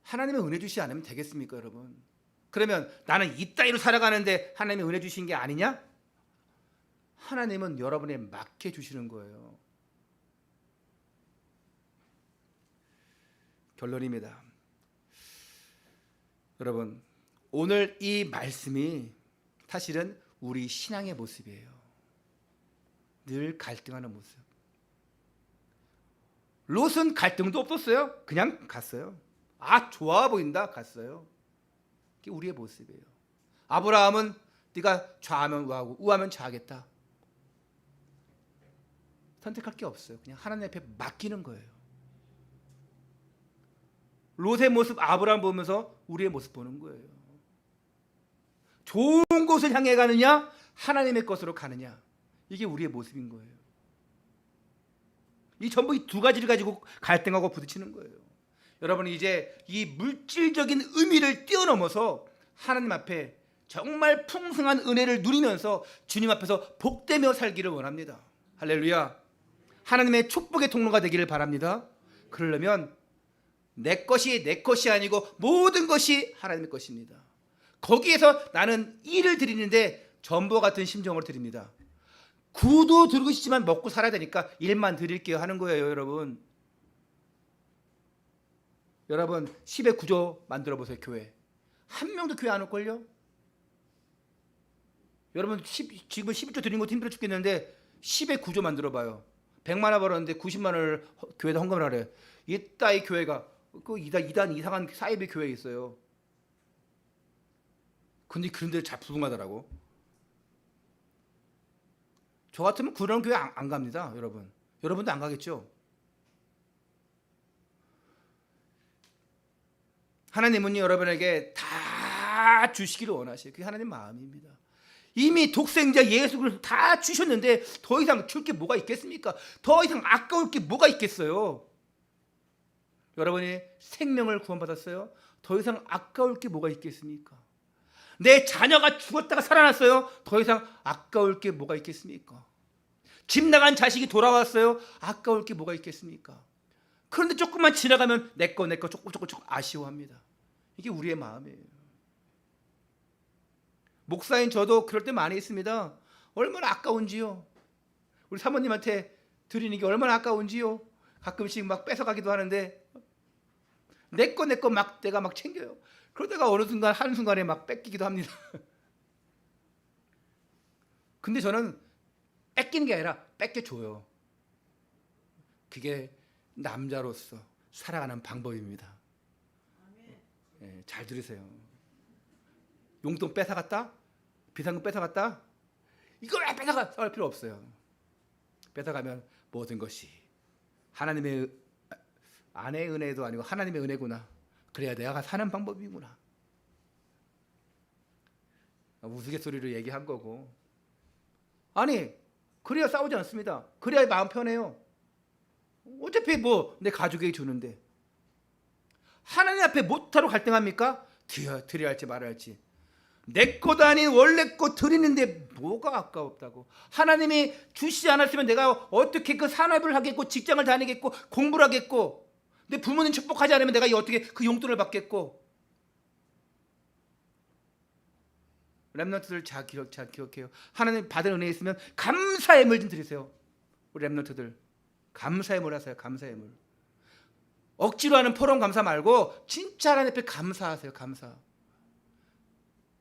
하나님의 은혜 주시지 않으면 되겠습니까, 여러분? 그러면 나는 이 따위로 살아가는데 하나님의 은혜 주신 게 아니냐? 하나님은 여러분에 맡겨 주시는 거예요. 결론입니다. 여러분, 오늘 이 말씀이 사실은 우리 신앙의 모습이에요. 늘 갈등하는 모습. 롯은 갈등도 없었어요. 그냥 갔어요. 아, 좋아 보인다, 갔어요. 이게 우리의 모습이에요. 아브라함은 네가 좌하면 우하고 우하면 좌하겠다. 선택할 게 없어요. 그냥 하나님 앞에 맡기는 거예요. 롯의 모습 아브라함 보면서 우리의 모습 보는 거예요. 좋은 곳을 향해 가느냐, 하나님의 것으로 가느냐, 이게 우리의 모습인 거예요. 이 전부 이 두 가지를 가지고 갈등하고 부딪히는 거예요. 여러분은 이제 이 물질적인 의미를 뛰어넘어서 하나님 앞에 정말 풍성한 은혜를 누리면서 주님 앞에서 복되며 살기를 원합니다. 할렐루야. 하나님의 축복의 통로가 되기를 바랍니다. 그러려면 내 것이 내 것이 아니고 모든 것이 하나님의 것입니다. 거기에서 나는 일을 드리는데 전부와 같은 심정으로 드립니다. 구도 드리고 싶지만 먹고 살아야 되니까 일만 드릴게요 하는 거예요. 여러분 10의 구조 만들어 보세요. 교회 한 명도 교회 안 올걸요? 여러분 지금 11조 드리는 것도 힘들어 죽겠는데 10의 구조 만들어 봐요. 100만 원 벌었는데 90만 원을 교회에다 헌금을 하래. 이따위 교회가 그 이단 이상한 사이비 교회에 있어요. 근데 그런 데를 잘 부흥하더라고. 저 같으면 그런 교회 안 갑니다. 여러분도 안 가겠죠? 하나님은 여러분에게 다 주시기를 원하셔요. 그게 하나님 마음입니다. 이미 독생자 예수 그리스도 다 주셨는데 더 이상 줄 게 뭐가 있겠습니까? 더 이상 아까울 게 뭐가 있겠어요? 여러분이 생명을 구원받았어요. 더 이상 아까울 게 뭐가 있겠습니까? 내 자녀가 죽었다가 살아났어요. 더 이상 아까울 게 뭐가 있겠습니까? 집 나간 자식이 돌아왔어요. 아까울 게 뭐가 있겠습니까? 그런데 조금만 지나가면 내 거 조금 아쉬워합니다. 이게 우리의 마음이에요. 목사인 저도 그럴 때 많이 있습니다. 얼마나 아까운지요. 우리 사모님한테 드리는 게 얼마나 아까운지요. 가끔씩 막 뺏어가기도 하는데 내 거 막 내가 막 챙겨요. 그러다가 어느 순간 한순간에 막 뺏기기도 합니다. 근데 저는 뺏기는 게 아니라 뺏겨줘요. 그게 남자로서 살아가는 방법입니다. 네, 잘 들으세요. 용돈 뺏어갔다? 비상금 뺏어갔다? 이걸 왜 뺏어가? 할 필요 없어요. 뺏어가면 모든 것이 하나님의 아내의 은혜도 아니고 하나님의 은혜구나. 그래야 내가 사는 방법이구나. 우스갯소리로 얘기한 거고. 아니 그래야 싸우지 않습니다. 그래야 마음 편해요. 어차피 뭐 내 가족에게 주는데. 하나님 앞에 못하러 갈등합니까? 드려야 할지 말아야 할지. 내 것 아닌 원래 것 드리는데 뭐가 아까웠다고. 하나님이 주시지 않았으면 내가 어떻게 그 산업을 하겠고 직장을 다니겠고 공부를 하겠고 내 부모님 축복하지 않으면 내가 어떻게 그 용돈을 받겠고. 렘넌트들 잘 기억해요. 하나님 받은 은혜 있으면 감사의 물 좀 드리세요. 우리 렘넌트들 감사의 물 하세요. 감사의 물. 억지로 하는 포럼 감사 말고 진짜 하나님 앞에 감사하세요. 감사.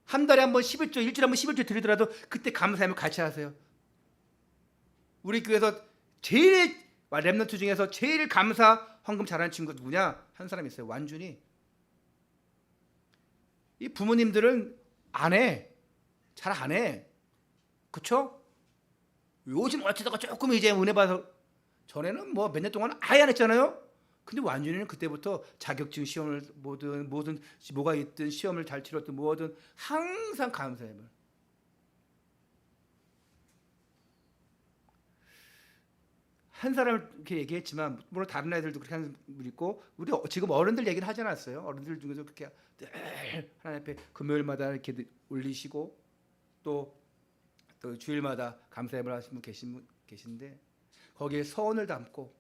한 달에 한 번 11조, 일주일에 한 번 11조 드리더라도 그때 감사의 물 같이 하세요. 우리 교회에서 제일 렘넌트 중에서 제일 감사 헌금 잘하는 친구 누구냐? 한 사람 있어요. 완준이. 이 부모님들은 안 해. 잘 안 해. 그쵸? 요즘 어쩌다가 조금 이제 은혜 받아서 전에는 뭐 몇 년 동안 아예 안 했잖아요. 근데 완준이는 그때부터 자격증 시험을 뭐든 뭐가 있든 시험을 잘 치렀든 뭐든 항상 감사해요. 한 사람을 이렇게 얘기했지만 물론 다른 애들도 그렇게 하는 분이 있고 우리 지금 어른들 얘기를 하지 않았어요. 어른들 중에서 그렇게 늘 하나님 앞에 금요일마다 이렇게 올리시고 또 주일마다 감사예물 하시는 분 계신데 거기에 서원을 담고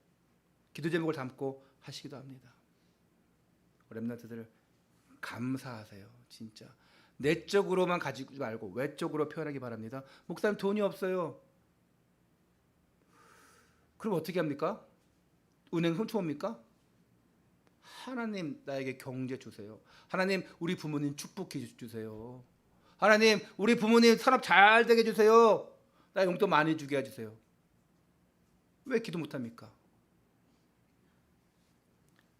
기도 제목을 담고 하시기도 합니다. 렘넌트들 감사하세요. 진짜 내적으로만 가지고 말고 외적으로 표현하기 바랍니다. 목사님 돈이 없어요. 그럼 어떻게 합니까? 은행 훔쳐옵니까? 하나님 나에게 경제 주세요. 하나님 우리 부모님 축복해 주세요. 하나님 우리 부모님 산업 잘 되게 해주세요. 나 용돈 많이 주게 해주세요. 왜 기도 못합니까?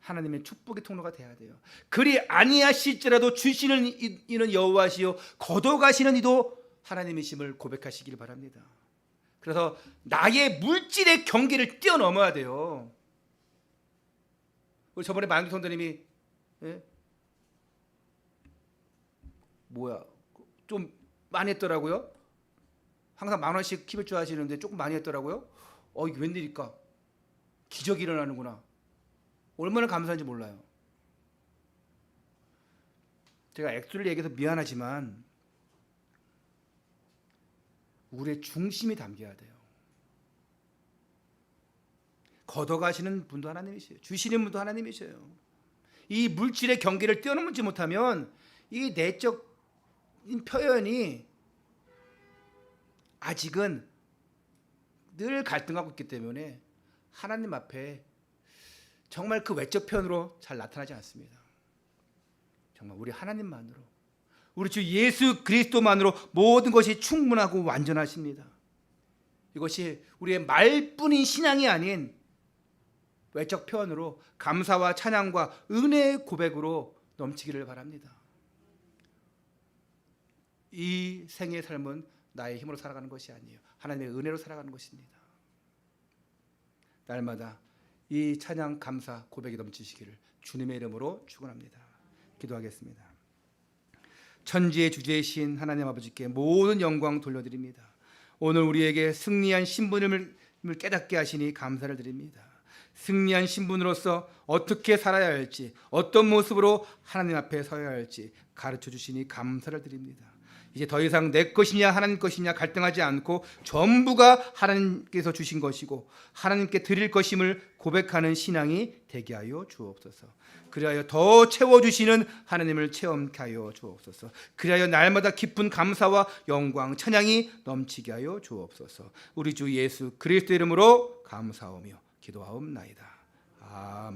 하나님의 축복의 통로가 돼야 돼요. 그리 아니하실지라도 주시는 이는 여호와시요 거둬가시는 이도 하나님이심을 고백하시길 바랍니다. 그래서 나의 물질의 경계를 뛰어넘어야 돼요. 우리 저번에 만기 성도님이 좀 많이 했더라고요. 항상 10,000원씩 킵을 줄 아시는데 조금 많이 했더라고요. 이게 웬일일까? 기적이 일어나는구나. 얼마나 감사한지 몰라요. 제가 액수를 얘기해서 미안하지만 우리의 중심이 담겨야 돼요. 걷어가시는 분도 하나님이세요. 주시는 분도 하나님이세요. 이 물질의 경계를 뛰어넘지 못하면 이 내적 표현이 아직은 늘 갈등하고 있기 때문에 하나님 앞에 정말 그 외적 표현으로 잘 나타나지 않습니다. 정말 우리 하나님만으로, 우리 주 예수 그리스도만으로 모든 것이 충분하고 완전하십니다. 이것이 우리의 말뿐인 신앙이 아닌 외적 표현으로 감사와 찬양과 은혜의 고백으로 넘치기를 바랍니다. 이 생의 삶은 나의 힘으로 살아가는 것이 아니에요. 하나님의 은혜로 살아가는 것입니다. 날마다 이 찬양, 감사, 고백이 넘치시기를 주님의 이름으로 축원합니다. 기도하겠습니다. 천지의 주제이신 하나님 아버지께 모든 영광 돌려드립니다. 오늘 우리에게 승리한 신분을 깨닫게 하시니 감사를 드립니다. 승리한 신분으로서 어떻게 살아야 할지, 어떤 모습으로 하나님 앞에 서야 할지 가르쳐 주시니 감사를 드립니다. 이제 더 이상 내 것이냐 하나님 것이냐 갈등하지 않고 전부가 하나님께서 주신 것이고 하나님께 드릴 것임을 고백하는 신앙이 되게 하여 주옵소서. 그리하여 더 채워주시는 하나님을 체험케 하여 주옵소서. 그리하여 날마다 깊은 감사와 영광, 찬양이 넘치게 하여 주옵소서. 우리 주 예수 그리스도 이름으로 감사하며 기도하옵나이다. 아멘.